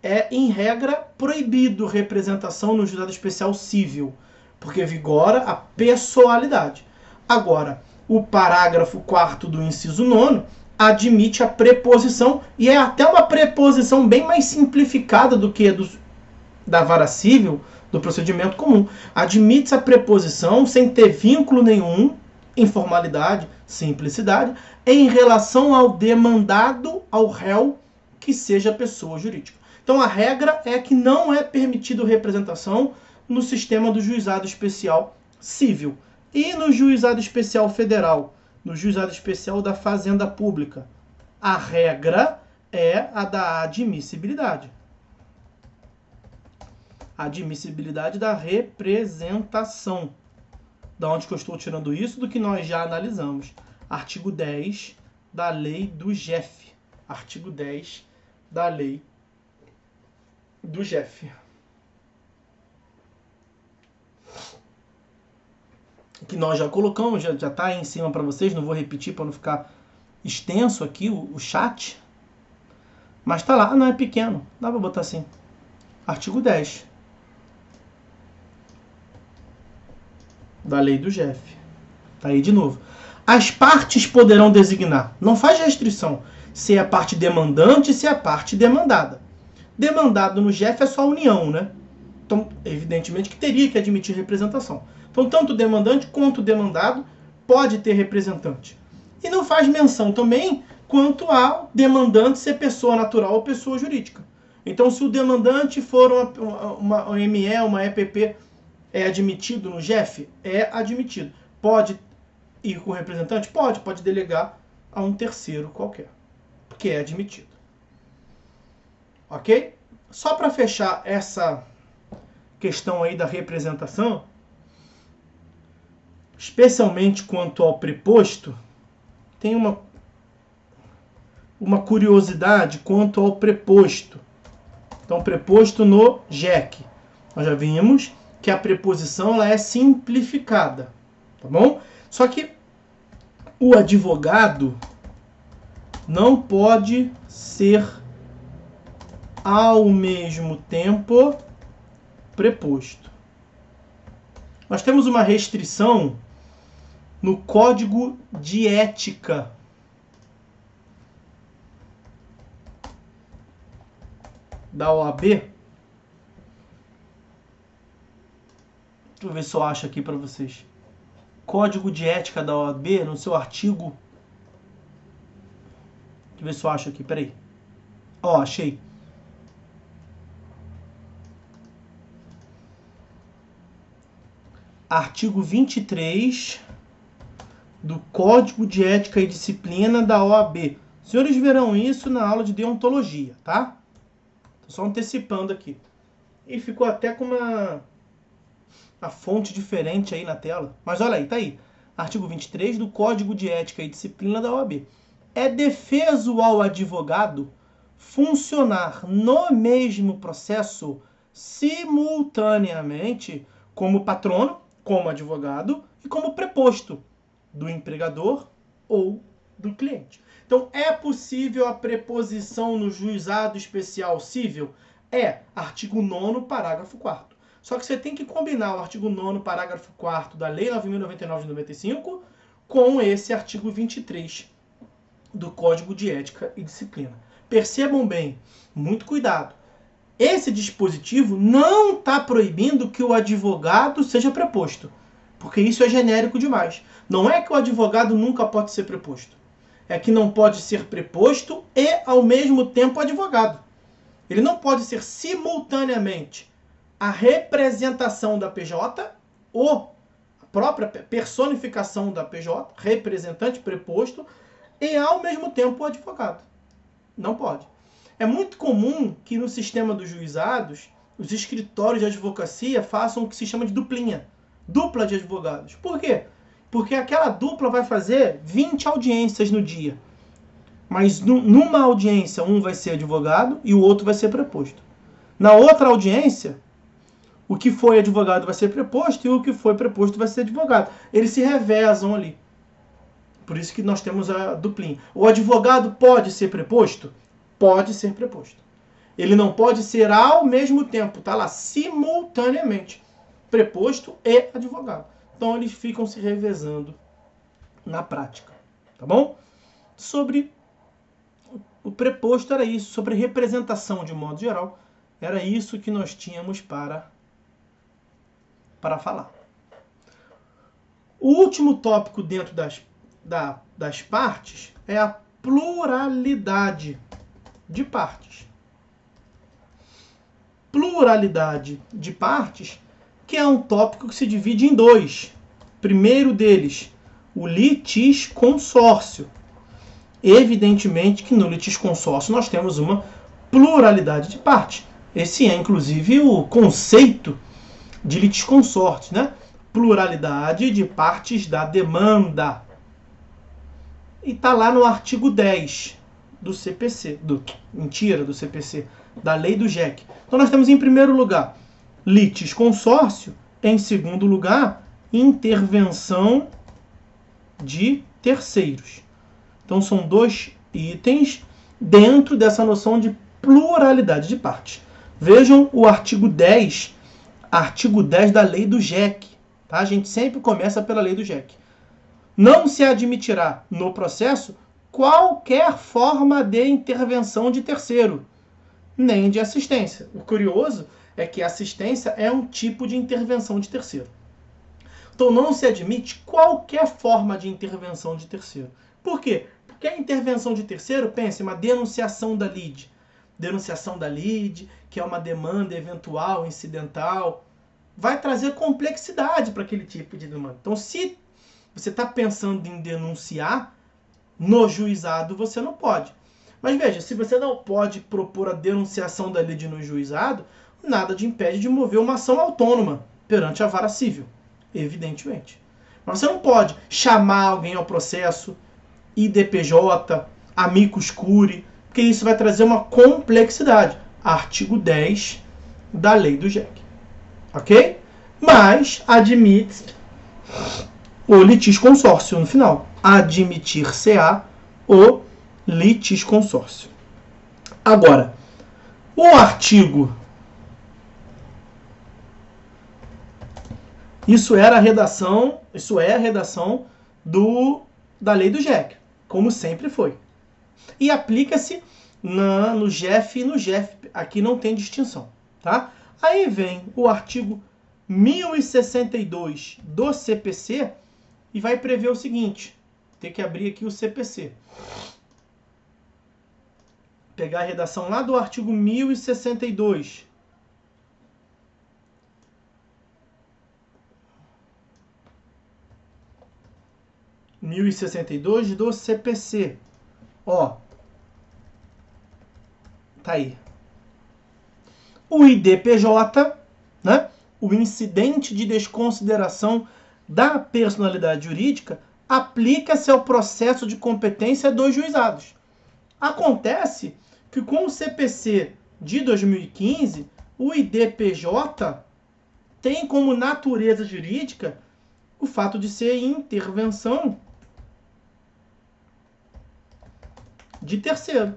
É, em regra, proibido representação no juizado especial civil, porque vigora a pessoalidade. Agora, o parágrafo 4º do inciso 9º admite a preposição, e é até uma preposição bem mais simplificada do que da vara civil, do procedimento comum. Admite-se a preposição sem ter vínculo nenhum, informalidade, simplicidade, em relação ao demandado, ao réu, que seja pessoa jurídica. Então a regra é que não é permitido representação no sistema do juizado especial civil. E no juizado especial federal, no juizado especial da fazenda pública, a regra é a da admissibilidade. Admissibilidade da representação. Da onde que eu estou tirando isso? Do que nós já analisamos. Artigo 10 da lei do GEF. Artigo 10 da lei do GEF. Que nós já colocamos, já está aí em cima para vocês, não vou repetir para não ficar extenso aqui o chat. Mas está lá, não é pequeno, dá para botar assim. Artigo 10 da lei do GEF. Está aí de novo. As partes poderão designar, não faz restrição, se é a parte demandante, se é a parte demandada. Demandado no GEF é só a União, né? Então, evidentemente que teria que admitir representação. Então, tanto o demandante quanto o demandado pode ter representante. E não faz menção também quanto ao demandante ser pessoa natural ou pessoa jurídica. Então, se o demandante for uma ME, uma EPP, é admitido no GEF? É admitido. Pode ir com o representante? Pode delegar a um terceiro qualquer, porque é admitido. Ok? Só para fechar essa questão aí da representação, especialmente quanto ao preposto, tem uma curiosidade quanto ao preposto. Então, preposto no JEC. Nós já vimos que a preposição ela é simplificada, tá bom? Só que o advogado não pode ser ao mesmo tempo preposto. Nós temos uma restrição no Código de Ética da OAB. Deixa eu ver se eu acho aqui para vocês. Código de Ética da OAB, no seu artigo... Deixa eu ver se eu acho aqui, peraí. Ó, achei. Artigo 23 do Código de Ética e Disciplina da OAB. Os senhores verão isso na aula de deontologia, tá? Tô só antecipando aqui. E ficou até com uma fonte diferente aí na tela. Mas olha aí, tá aí. Artigo 23 do Código de Ética e Disciplina da OAB. É defeso ao advogado funcionar no mesmo processo simultaneamente como patrono, como advogado e como preposto do empregador ou do cliente. Então, é possível a preposição no juizado especial civil? É, artigo 9º, parágrafo 4º. Só que você tem que combinar o artigo 9º, parágrafo 4º da Lei 9.099 de 95 com esse artigo 23 do Código de Ética e Disciplina. Percebam bem, muito cuidado. Esse dispositivo não está proibindo que o advogado seja preposto, porque isso é genérico demais. Não é que o advogado nunca pode ser preposto. É que não pode ser preposto e, ao mesmo tempo, advogado. Ele não pode ser simultaneamente a representação da PJ ou a própria personificação da PJ, representante preposto, e, ao mesmo tempo, o advogado. Não pode. É muito comum que no sistema dos juizados, os escritórios de advocacia façam o que se chama de duplinha. Dupla de advogados. Por quê? Porque aquela dupla vai fazer 20 audiências no dia. Mas numa audiência, um vai ser advogado e o outro vai ser preposto. Na outra audiência, o que foi advogado vai ser preposto e o que foi preposto vai ser advogado. Eles se revezam ali. Por isso que nós temos a duplinha. O advogado pode ser preposto? Pode ser preposto. Ele não pode ser ao mesmo tempo, tá lá, simultaneamente, preposto e advogado. Então eles ficam se revezando na prática, tá bom? Sobre o preposto era isso, sobre representação de modo geral, era isso que nós tínhamos para falar. O último tópico dentro das partes é a pluralidade de partes. Pluralidade de partes, que é um tópico que se divide em dois. Primeiro deles, o litisconsórcio. Evidentemente que no litisconsórcio nós temos uma pluralidade de partes. Esse é, inclusive, o conceito de litisconsórcio, né? Pluralidade de partes da demanda. E está lá no artigo 10 do CPC, do CPC, da lei do JEC. Então nós temos em primeiro lugar litisconsórcio, em segundo lugar intervenção de terceiros. Então são dois itens dentro dessa noção de pluralidade de partes. Vejam o artigo 10 da lei do JEC. Tá? A gente sempre começa pela lei do JEC. Não se admitirá no processo qualquer forma de intervenção de terceiro, nem de assistência. O curioso é que a assistência é um tipo de intervenção de terceiro. Então não se admite qualquer forma de intervenção de terceiro. Por quê? Porque a intervenção de terceiro, pense, uma denunciação da lide. Denunciação da lide, que é uma demanda eventual, incidental, vai trazer complexidade para aquele tipo de demanda. Então, se você está pensando em denunciar, no juizado você não pode. Mas veja, se você não pode propor a denunciação da lide no juizado, nada te impede de mover uma ação autônoma perante a vara civil, evidentemente. Mas você não pode chamar alguém ao processo, IDPJ, amicus curiae, porque isso vai trazer uma complexidade. Artigo 10 da lei do JEC. Ok? Mas admite o litisconsórcio no final. Admitir-se-á o litisconsórcio. Agora, o artigo... Isso é a redação da lei do JEC, como sempre foi. E aplica-se no GEF e no GEF. Aqui não tem distinção. Tá? Aí vem o artigo 1062 do CPC e vai prever o seguinte. Tem que abrir aqui o CPC. Pegar a redação lá do artigo 1062. do CPC. Ó. Tá aí. O IDPJ, né? O incidente de desconsideração da personalidade jurídica, aplica-se ao processo de competência dos juizados. Acontece que com o CPC de 2015, o IDPJ tem como natureza jurídica o fato de ser intervenção de terceiro.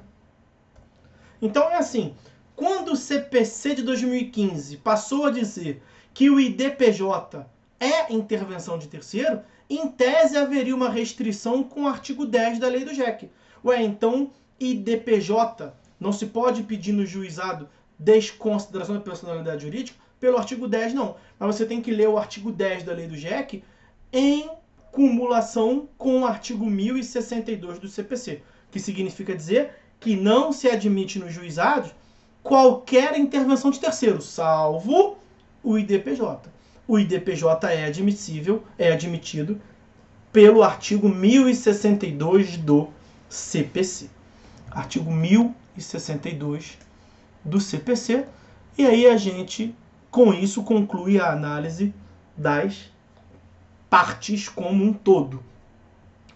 Então é assim, Quando o CPC de 2015 passou a dizer que o IDPJ é intervenção de terceiro, em tese haveria uma restrição com o artigo 10 da lei do JEC. Ué, então IDPJ não se pode pedir no juizado desconsideração da personalidade jurídica? Pelo artigo 10 não. Mas você tem que ler o artigo 10 da lei do JEC em cumulação com o artigo 1062 do CPC, que significa dizer que não se admite nos juizados qualquer intervenção de terceiro, salvo o IDPJ. O IDPJ é admitido pelo artigo 1062 do CPC. Artigo 1062 do CPC. E aí a gente, com isso, conclui a análise das partes como um todo.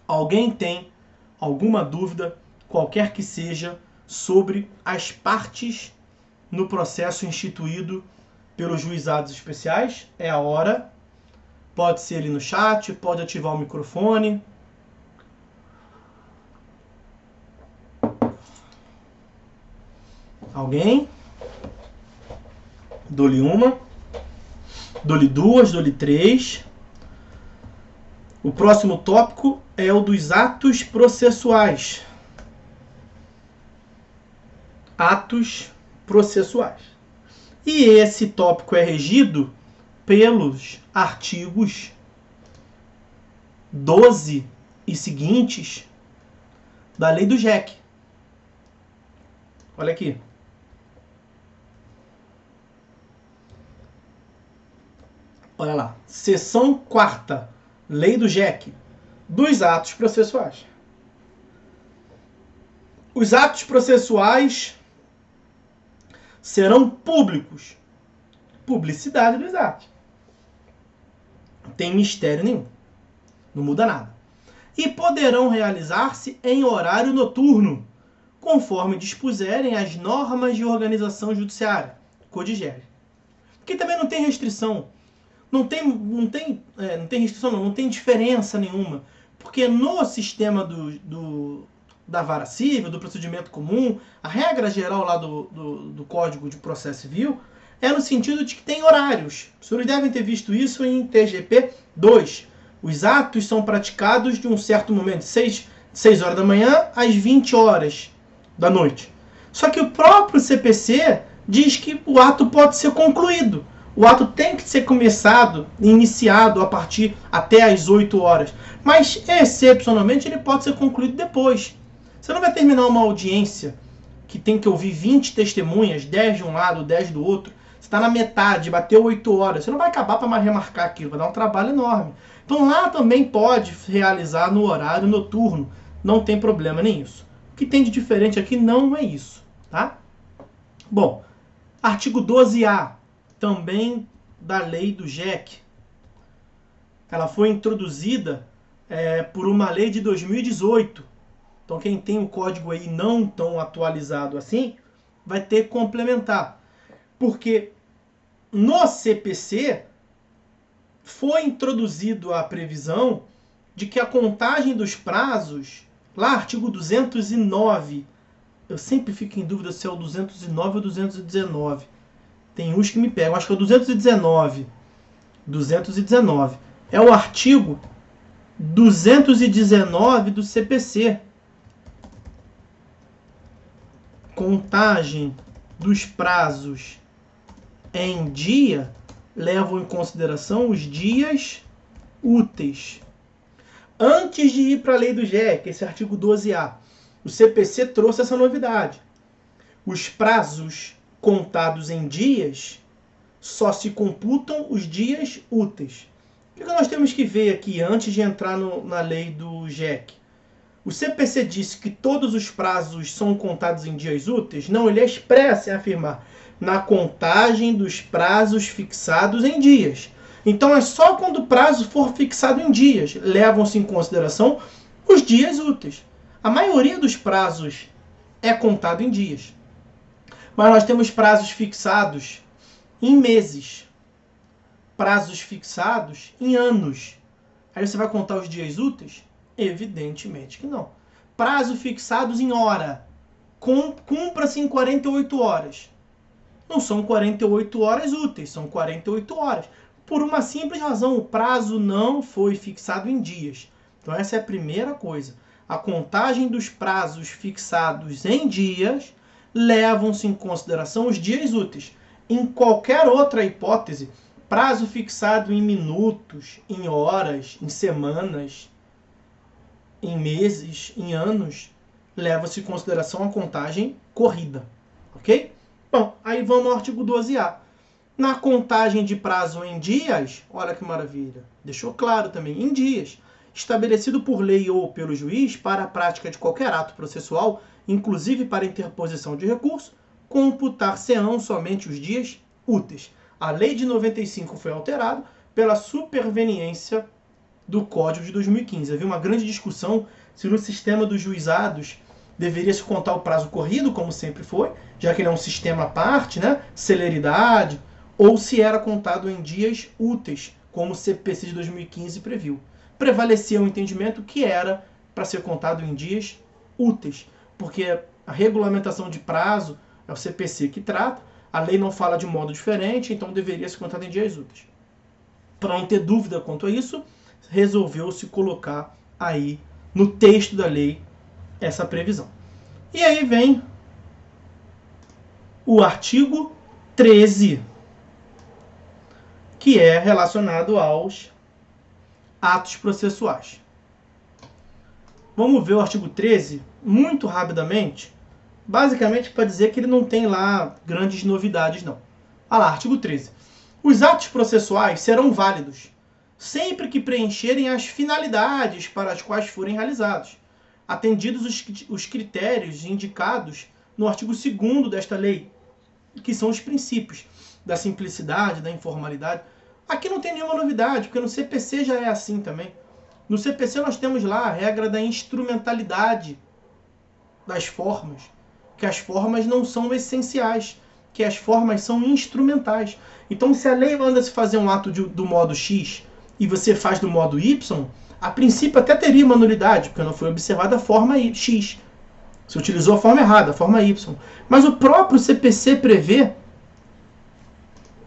Alguém tem alguma dúvida, qualquer que seja, sobre as partes no processo instituído pelos juizados especiais? É a hora. Pode ser ali no chat, pode ativar o microfone. Alguém? Dou-lhe uma. Dou-lhe duas, dou-lhe três. O próximo tópico é o dos atos processuais. Atos processuais. E esse tópico é regido pelos artigos 12 e seguintes da lei do JEC. Olha aqui. Olha lá. Seção 4ª, lei do JEC, dos atos processuais. Os atos processuais serão públicos. Publicidade dos atos. Não tem mistério nenhum. Não muda nada. E poderão realizar-se em horário noturno, conforme dispuserem as normas de organização judiciária, CODIGER. Porque também não tem restrição. Não tem restrição, não tem diferença nenhuma. Porque no sistema da vara civil, do procedimento comum, a regra geral lá do Código de Processo Civil é no sentido de que tem horários. Os senhores devem ter visto isso em TGP 2. Os atos são praticados de um certo momento, de 6 horas da manhã às 20 horas da noite. Só que o próprio CPC diz que o ato pode ser concluído. O ato tem que ser começado, iniciado a partir até às 8 horas. Mas, excepcionalmente, ele pode ser concluído depois. Você não vai terminar uma audiência que tem que ouvir 20 testemunhas, 10 de um lado, 10 do outro. Você está na metade, bateu 8 horas. Você não vai acabar para remarcar aquilo, vai dar um trabalho enorme. Então lá também pode realizar no horário noturno. Não tem problema nem isso. O que tem de diferente aqui não é isso, tá? Bom, artigo 12A, também da lei do JEC. Ela foi introduzida por uma lei de 2018. Então quem tem o código aí não tão atualizado assim, vai ter que complementar. Porque no CPC foi introduzido a previsão de que a contagem dos prazos, lá artigo 209, eu sempre fico em dúvida se é o 209 ou 219. Tem uns que me pegam, acho que é o 219. 219. É o artigo 219 do CPC. Contagem dos prazos em dia levam em consideração os dias úteis. Antes de ir para a lei do JEC, esse artigo 12A, o CPC trouxe essa novidade. Os prazos contados em dias só se computam os dias úteis. O que nós temos que ver aqui antes de entrar na lei do JEC? O CPC disse que todos os prazos são contados em dias úteis? Não, ele é expresso em afirmar na contagem dos prazos fixados em dias. Então é só quando o prazo for fixado em dias, levam-se em consideração os dias úteis. A maioria dos prazos é contado em dias. Mas nós temos prazos fixados em meses, prazos fixados em anos. Aí você vai contar os dias úteis? Evidentemente que não. Prazos fixados em hora. Cumpra-se em 48 horas. Não são 48 horas úteis, são 48 horas. Por uma simples razão, o prazo não foi fixado em dias. Então essa é a primeira coisa. A contagem dos prazos fixados em dias levam-se em consideração os dias úteis. Em qualquer outra hipótese, prazo fixado em minutos, em horas, em semanas, em meses, em anos, leva-se em consideração a contagem corrida. Ok? Bom, aí vamos ao artigo 12A. Na contagem de prazo em dias, olha que maravilha, deixou claro também, em dias, estabelecido por lei ou pelo juiz para a prática de qualquer ato processual, inclusive para interposição de recurso, computar-se-ão somente os dias úteis. A lei de 95 foi alterada pela superveniência do Código de 2015. Havia uma grande discussão se no sistema dos juizados deveria se contar o prazo corrido, como sempre foi, já que ele é um sistema à parte, né? Celeridade, ou se era contado em dias úteis, como o CPC de 2015 previu. Prevalecia o entendimento que era para ser contado em dias úteis, porque a regulamentação de prazo é o CPC que trata, a lei não fala de modo diferente, então deveria ser contado em dias úteis. Para não ter dúvida quanto a isso, resolveu-se colocar aí no texto da lei essa previsão. E aí vem o artigo 13, que é relacionado aos atos processuais. Vamos ver o artigo 13 muito rapidamente, basicamente para dizer que ele não tem lá grandes novidades, não. Olha lá, artigo 13. Os atos processuais serão válidos sempre que preencherem as finalidades para as quais forem realizados, atendidos os critérios indicados no artigo 2º desta lei, que são os princípios da simplicidade, da informalidade. Aqui não tem nenhuma novidade, porque no CPC já é assim também. No CPC nós temos lá a regra da instrumentalidade das formas, que as formas não são essenciais, que as formas são instrumentais. Então, se a lei manda se fazer um ato do modo X e você faz do modo Y, a princípio até teria uma nulidade, porque não foi observada a forma X. Você utilizou a forma errada, a forma Y. Mas o próprio CPC prevê,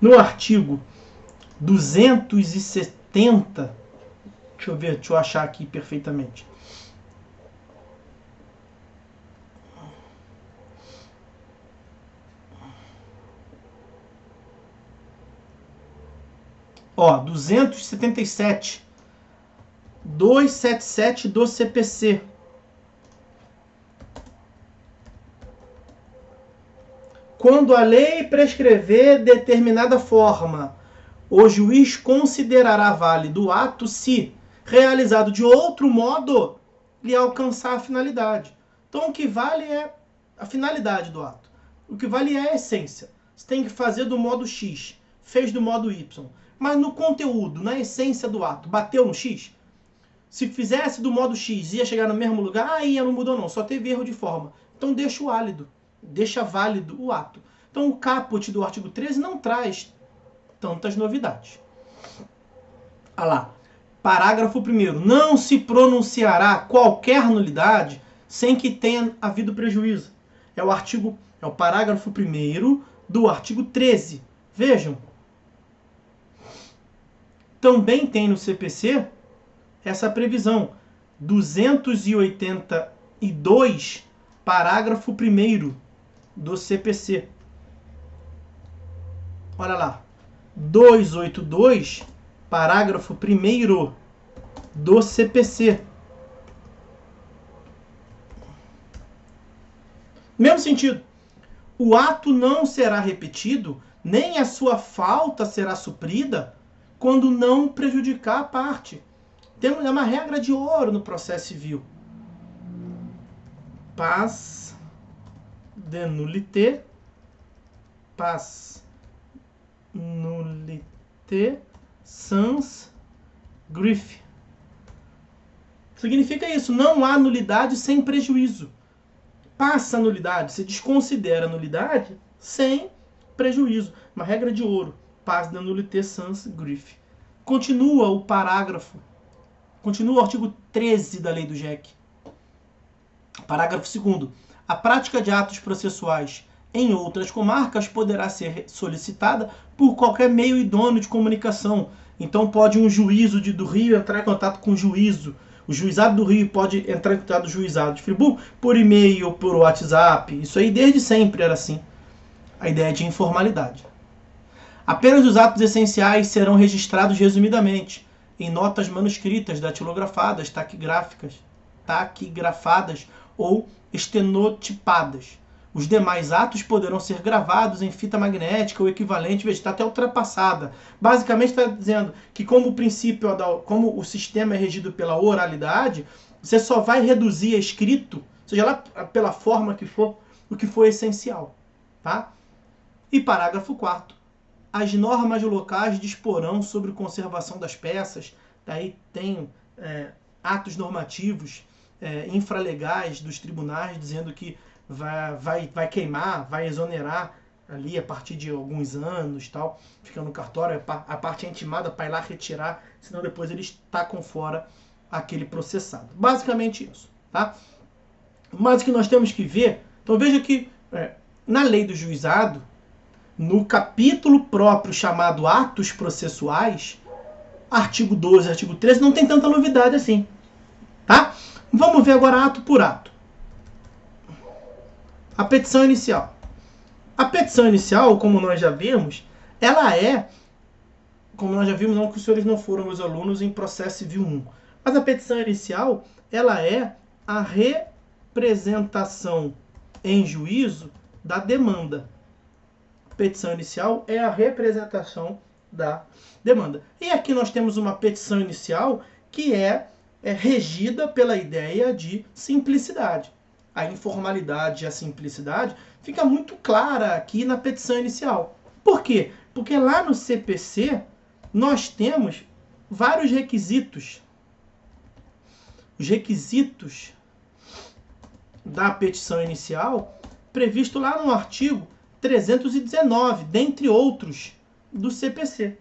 no artigo 270, deixa eu achar aqui perfeitamente. Ó, 277, 277 do CPC. Quando a lei prescrever determinada forma, o juiz considerará válido o ato se, realizado de outro modo, lhe alcançar a finalidade. Então, o que vale é a finalidade do ato. O que vale é a essência. Você tem que fazer do modo X, fez do modo Y. Mas no conteúdo, na essência do ato, bateu no X? Se fizesse do modo X, ia chegar no mesmo lugar? Aí não mudou não, só teve erro de forma. Então deixa o válido, deixa válido o ato. Então o caput do artigo 13 não traz tantas novidades. Olha lá, parágrafo 1º. Não se pronunciará qualquer nulidade sem que tenha havido prejuízo. É o parágrafo 1º do artigo 13. Vejam. Também tem no CPC essa previsão, 282, parágrafo 1º do CPC. Olha lá, 282, parágrafo 1º do CPC. Mesmo sentido, o ato não será repetido, nem a sua falta será suprida, quando não prejudicar a parte. É uma regra de ouro no processo civil. Pas de nullité, pas nullité sans grief. Significa isso, não há nulidade sem prejuízo. Passa a nulidade, se desconsidera a nulidade sem prejuízo. Uma regra de ouro. Pas de nullité sans grief. Continua o parágrafo, continua o artigo 13 da lei do JEC. Parágrafo 2º. A prática de atos processuais Em outras comarcas, poderá ser solicitada por qualquer meio idôneo de comunicação. Então, pode um juízo do Rio entrar em contato com o juízo. O juizado do Rio pode entrar em contato com o juizado de Friburgo por e-mail ou por WhatsApp. Isso aí desde sempre era assim. A ideia de informalidade. Apenas os atos essenciais serão registrados resumidamente em notas manuscritas, datilografadas, taquigrafadas ou estenotipadas. Os demais atos poderão ser gravados em fita magnética ou equivalente, veja, está até ultrapassada. Basicamente está dizendo que como o princípio, como o sistema é regido pela oralidade, você só vai reduzir a escrito, seja lá pela forma que for, o que for essencial. Tá? E parágrafo 4º. As normas locais disporão sobre conservação das peças, daí tem atos normativos infralegais dos tribunais dizendo que vai queimar, vai exonerar ali a partir de alguns anos, tal, fica no cartório, a parte é intimada para ir lá retirar, senão depois eles tacam fora aquele processado. Basicamente isso. Tá? Mas o que nós temos que ver, então veja que na lei do juizado, no capítulo próprio chamado Atos Processuais, artigo 12, artigo 13, não tem tanta novidade assim. Tá? Vamos ver agora ato por ato. A petição inicial. A petição inicial, como nós já vimos, ela é, como nós já vimos, não que os senhores não foram meus alunos em processo civil 1, mas a petição inicial, ela é a representação em juízo da demanda. Petição inicial é a representação da demanda. E aqui nós temos uma petição inicial que é regida pela ideia de simplicidade. A informalidade e a simplicidade fica muito clara aqui na petição inicial. Por quê? Porque lá no CPC nós temos vários requisitos. Os requisitos da petição inicial previsto lá no artigo 319, dentre outros, do CPC.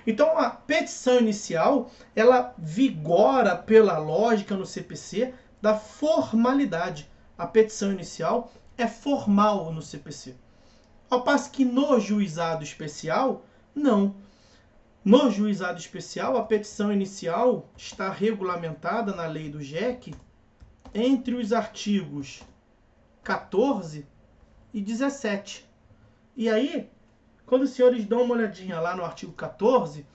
Então, a petição inicial, ela vigora pela lógica no CPC da formalidade. A petição inicial é formal no CPC. Ao passo que no juizado especial, não. No juizado especial, a petição inicial está regulamentada na lei do JEC entre os artigos 14 e 17. E aí, quando os senhores dão uma olhadinha lá no artigo 14,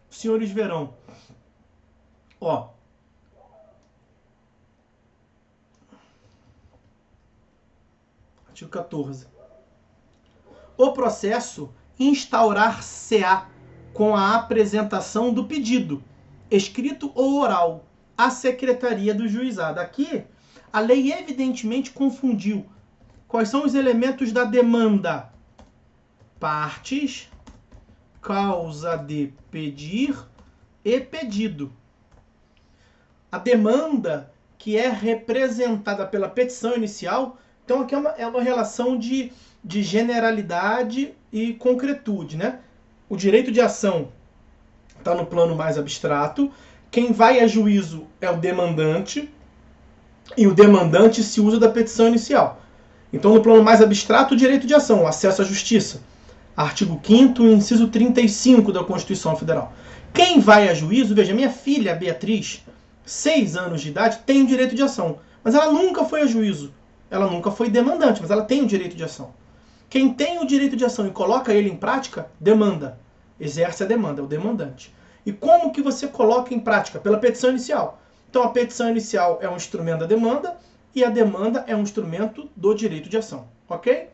os senhores verão, ó, artigo 14. O processo instaurar-se-á com a apresentação do pedido, escrito ou oral, à secretaria do juizado. Aqui, a lei evidentemente confundiu. Quais são os elementos da demanda? Partes, causa de pedir e pedido. A demanda que é representada pela petição inicial, então aqui é uma relação de generalidade e concretude, né? O direito de ação está no plano mais abstrato. Quem vai a juízo é o demandante, e o demandante se usa da petição inicial. Então, no plano mais abstrato, o direito de ação, o acesso à justiça. Artigo 5º, inciso 35 da Constituição Federal. Quem vai a juízo, veja, minha filha, Beatriz, 6 anos de idade, tem o direito de ação. Mas ela nunca foi a juízo. Ela nunca foi demandante, mas ela tem o direito de ação. Quem tem o direito de ação e coloca ele em prática, demanda. Exerce a demanda, é o demandante. E como que você coloca em prática? Pela petição inicial. Então, a petição inicial é um instrumento da demanda e a demanda é um instrumento do direito de ação. Ok?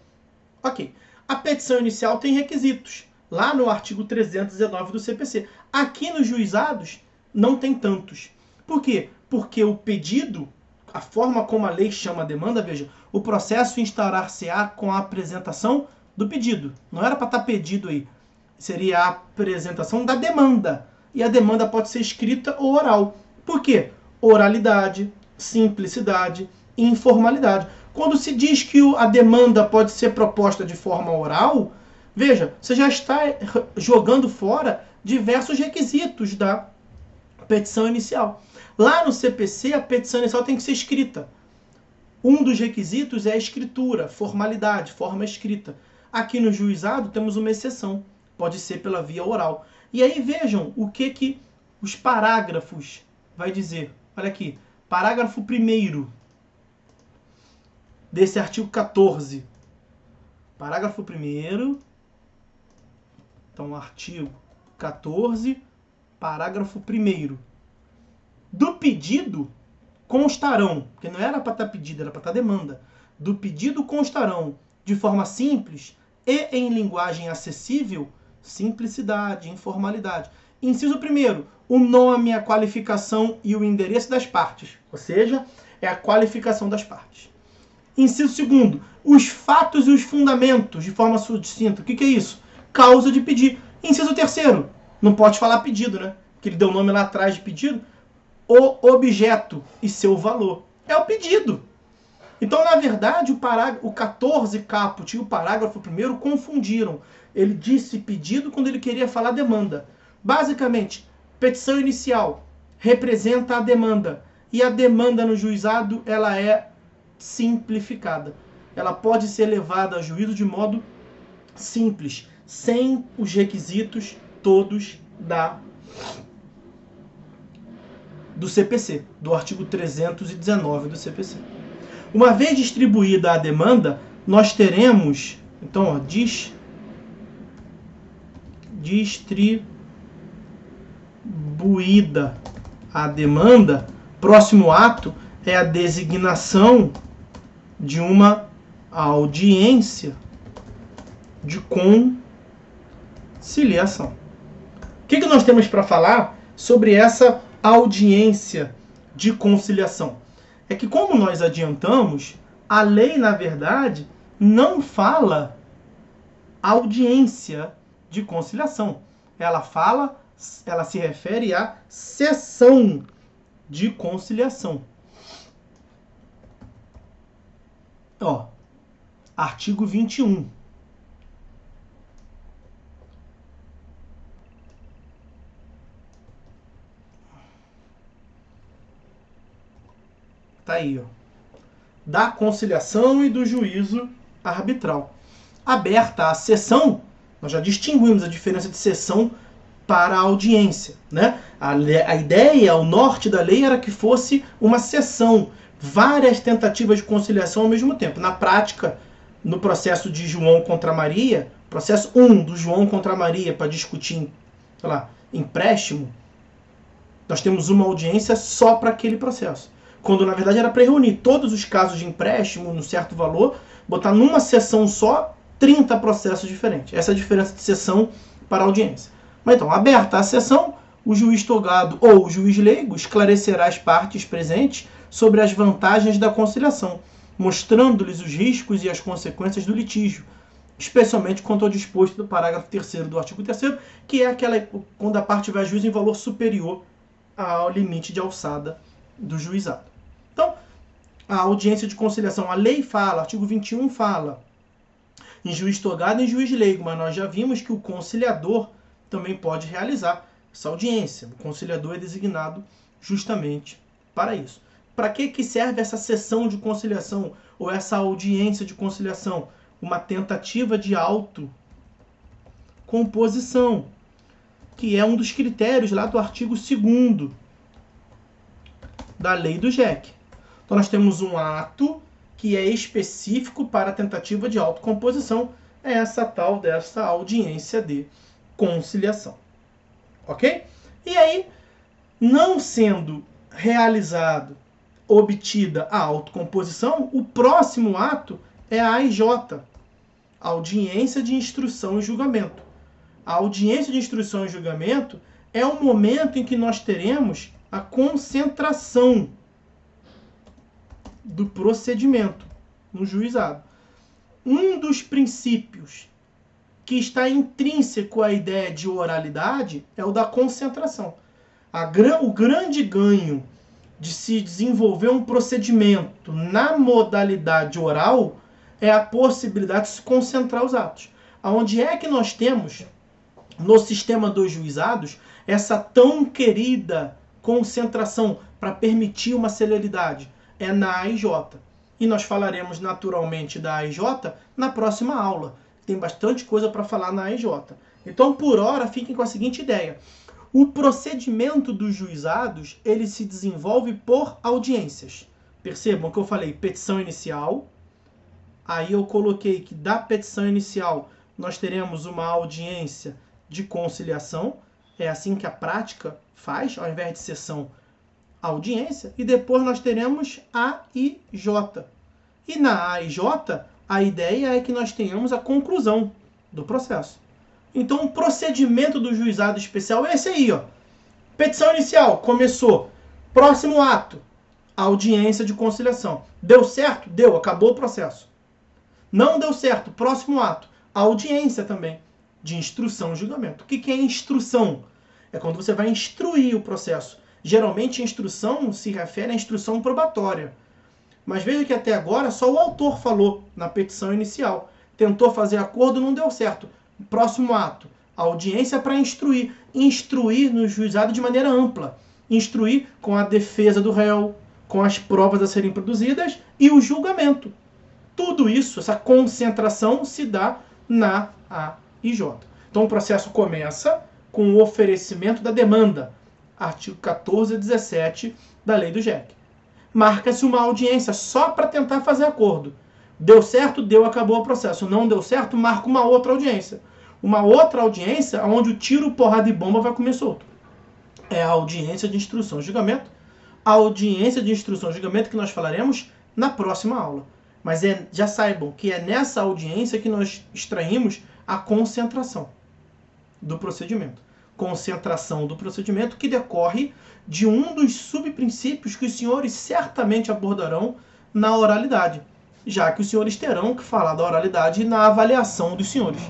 Ok. A petição inicial tem requisitos, lá no artigo 319 do CPC. Aqui nos juizados não tem tantos. Por quê? Porque o pedido, a forma como a lei chama a demanda, veja, o processo instaurar-se-á com a apresentação do pedido. Não era para estar pedido aí. Seria a apresentação da demanda. E a demanda pode ser escrita ou oral. Por quê? Oralidade, simplicidade, informalidade. Quando se diz que a demanda pode ser proposta de forma oral, veja, você já está jogando fora diversos requisitos da petição inicial. Lá no CPC, a petição inicial tem que ser escrita. Um dos requisitos é a escritura, formalidade, forma escrita. Aqui no juizado temos uma exceção, pode ser pela via oral. E aí vejam o que os parágrafos vai dizer. Olha aqui, parágrafo 1º desse artigo 14. Parágrafo 1º, então artigo 14, parágrafo 1º. Do pedido constarão, porque não era para estar pedido, era para estar demanda. Do pedido constarão, de forma simples e em linguagem acessível, simplicidade, informalidade. Inciso 1º, o nome, a qualificação e o endereço das partes, ou seja, é a qualificação das partes. Inciso 2º, os fatos e os fundamentos, de forma sucinta. O que é isso? Causa de pedir. Inciso 3º, não pode falar pedido, né? Porque ele deu o nome lá atrás de pedido. O objeto e seu valor. É o pedido. Então, na verdade, o 14 caput e o parágrafo 1º confundiram. Ele disse pedido quando ele queria falar demanda. Basicamente, petição inicial representa a demanda. E a demanda no juizado, ela é simplificada. Ela pode ser levada a juízo de modo simples, sem os requisitos todos do CPC, do artigo 319 do CPC. Uma vez distribuída a demanda, nós teremos, então, distribuída a demanda, próximo ato é a designação de uma audiência de conciliação. O que nós temos para falar sobre essa audiência de conciliação? É que, como nós adiantamos, a lei, na verdade, não fala audiência de conciliação. Ela se refere à sessão de conciliação. Ó, artigo 21. Tá aí, ó. Da conciliação e do juízo arbitral. Aberta a sessão, nós já distinguimos a diferença de sessão para a audiência, né? A ideia, o norte da lei era que fosse uma sessão, várias tentativas de conciliação ao mesmo tempo. Na prática, no processo de João contra Maria, processo 1 do João contra Maria para discutir, sei lá, empréstimo, nós temos uma audiência só para aquele processo. Quando, na verdade, era para reunir todos os casos de empréstimo num certo valor, botar numa sessão só 30 processos diferentes. Essa é a diferença de sessão para audiência. Mas então, aberta a sessão, o juiz togado ou o juiz leigo esclarecerá as partes presentes sobre as vantagens da conciliação, mostrando-lhes os riscos e as consequências do litígio, especialmente quanto ao disposto do parágrafo 3º do artigo 3º, que é aquela quando a parte vai a juízo em valor superior ao limite de alçada do juizado. Então, a audiência de conciliação, a lei fala, artigo 21 fala em juiz togado e em juiz leigo, mas nós já vimos que o conciliador também pode realizar essa audiência. O conciliador é designado justamente para isso. Para que serve essa sessão de conciliação ou essa audiência de conciliação? Uma tentativa de autocomposição, que é um dos critérios lá do artigo 2º da lei do JEC. Então nós temos um ato que é específico para a tentativa de autocomposição, é essa tal dessa audiência de conciliação. Ok? E aí, não sendo obtida a autocomposição, o próximo ato é a AIJ, audiência de instrução e julgamento. A audiência de instrução e julgamento é o momento em que nós teremos a concentração do procedimento no juizado. Um dos princípios que está intrínseco à ideia de oralidade é o da concentração. O grande ganho de se desenvolver um procedimento na modalidade oral é a possibilidade de se concentrar os atos. Aonde é que nós temos, no sistema dos juizados, essa tão querida concentração para permitir uma celeridade? É na AIJ. E nós falaremos naturalmente da AIJ na próxima aula. Tem bastante coisa para falar na AIJ. Então, por hora, fiquem com a seguinte ideia. O procedimento dos juizados, ele se desenvolve por audiências. Percebam que eu falei petição inicial. Aí eu coloquei que da petição inicial nós teremos uma audiência de conciliação. É assim que a prática faz, ao invés de sessão, audiência. E depois nós teremos AIJ. E na AIJ, a ideia é que nós tenhamos a conclusão do processo. Então, o procedimento do juizado especial é esse aí, ó. Petição inicial, começou. Próximo ato, audiência de conciliação. Deu certo? Deu, acabou o processo. Não deu certo, próximo ato, audiência também, de instrução e julgamento. O que é instrução? É quando você vai instruir o processo. Geralmente, instrução se refere à instrução probatória. Mas veja que até agora só o autor falou na petição inicial. Tentou fazer acordo, não deu certo. Próximo ato, audiência para instruir. Instruir no juizado de maneira ampla. Instruir com a defesa do réu, com as provas a serem produzidas e o julgamento. Tudo isso, essa concentração, se dá na AIJ. Então o processo começa com o oferecimento da demanda. Artigo 14 e 17 da lei do JEC. Marca-se uma audiência só para tentar fazer acordo. Deu certo, deu, acabou o processo. Não deu certo, marca uma outra audiência. Uma outra audiência onde o tiro, porrada e bomba vai comer solto. É a audiência de instrução e julgamento. A audiência de instrução e julgamento que nós falaremos na próxima aula. Mas já saibam que é nessa audiência que nós extraímos a concentração do procedimento. Concentração do procedimento que decorre de um dos subprincípios que os senhores certamente abordarão na oralidade, já que os senhores terão que falar da oralidade na avaliação dos senhores.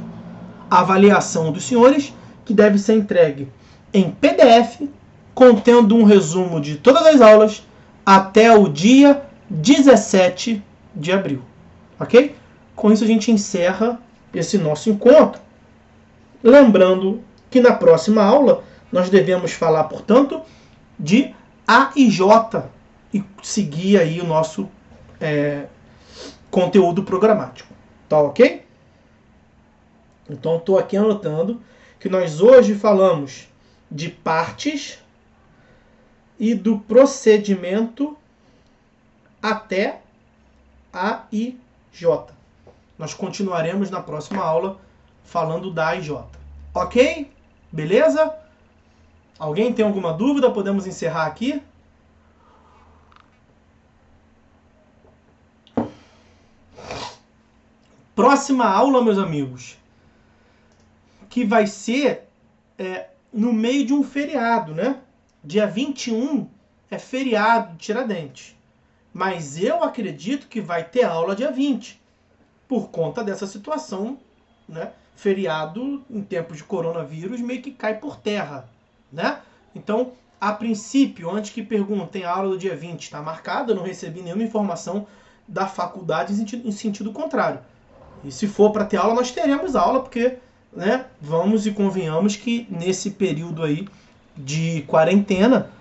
A avaliação dos senhores que deve ser entregue em PDF, contendo um resumo de todas as aulas até o dia 17 de abril. Ok? Com isso a gente encerra esse nosso encontro. Lembrando que na próxima aula nós devemos falar, portanto, de AIJ e seguir aí o nosso conteúdo programático. Tá ok? Então estou aqui anotando que nós hoje falamos de partes e do procedimento até AIJ. Nós continuaremos na próxima aula falando da AIJ. Ok? Beleza? Alguém tem alguma dúvida? Podemos encerrar aqui? Próxima aula, meus amigos, que vai ser no meio de um feriado, né? Dia 21 é feriado de Tiradentes. Mas eu acredito que vai ter aula dia 20, por conta dessa situação, né? Feriado em tempos de coronavírus meio que cai por terra, né? Então, a princípio, antes que perguntem, a aula do dia 20 está marcada, eu não recebi nenhuma informação da faculdade em sentido contrário. E se for para ter aula, nós teremos aula, porque, né, vamos e convenhamos que nesse período aí de quarentena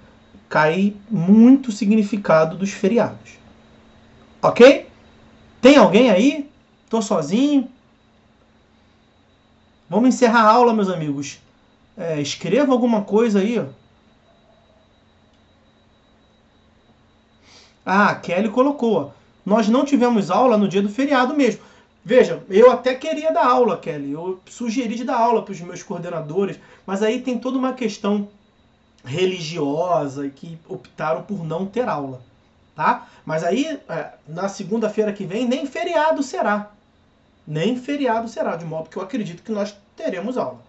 cai muito significado dos feriados. Ok? Tem alguém aí? Tô sozinho? Vamos encerrar a aula, meus amigos. Escreva alguma coisa aí. Ó. A Kelly colocou. Ó. Nós não tivemos aula no dia do feriado mesmo. Veja, eu até queria dar aula, Kelly. Eu sugeri de dar aula para os meus coordenadores, mas aí tem toda uma questão religiosa que optaram por não ter aula, tá? Mas aí, na segunda-feira que vem, nem feriado será. Nem feriado será, de modo que eu acredito que nós teremos aula.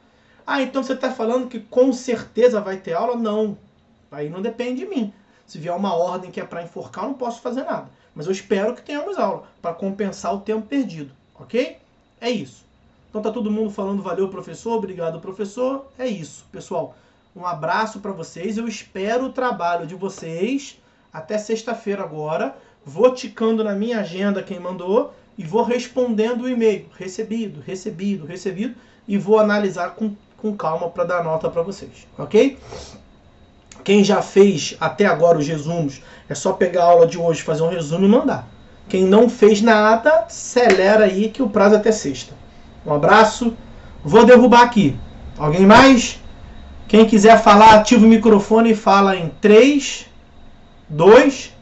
Ah, então você está falando que com certeza vai ter aula? Não. Aí não depende de mim. Se vier uma ordem que é para enforcar, eu não posso fazer nada. Mas eu espero que tenhamos aula, para compensar o tempo perdido. Ok? É isso. Então tá todo mundo falando valeu, professor, obrigado, professor. É isso, pessoal. Um abraço para vocês. Eu espero o trabalho de vocês até sexta-feira agora. Vou ticando na minha agenda quem mandou e vou respondendo o e-mail. Recebido, recebido, recebido. E vou analisar com calma para dar nota para vocês. Ok? Quem já fez até agora os resumos, é só pegar a aula de hoje, fazer um resumo e mandar. Quem não fez nada, acelera aí que o prazo é até sexta. Um abraço. Vou derrubar aqui. Alguém mais? Quem quiser falar, ativa o microfone e fala em 3, 2,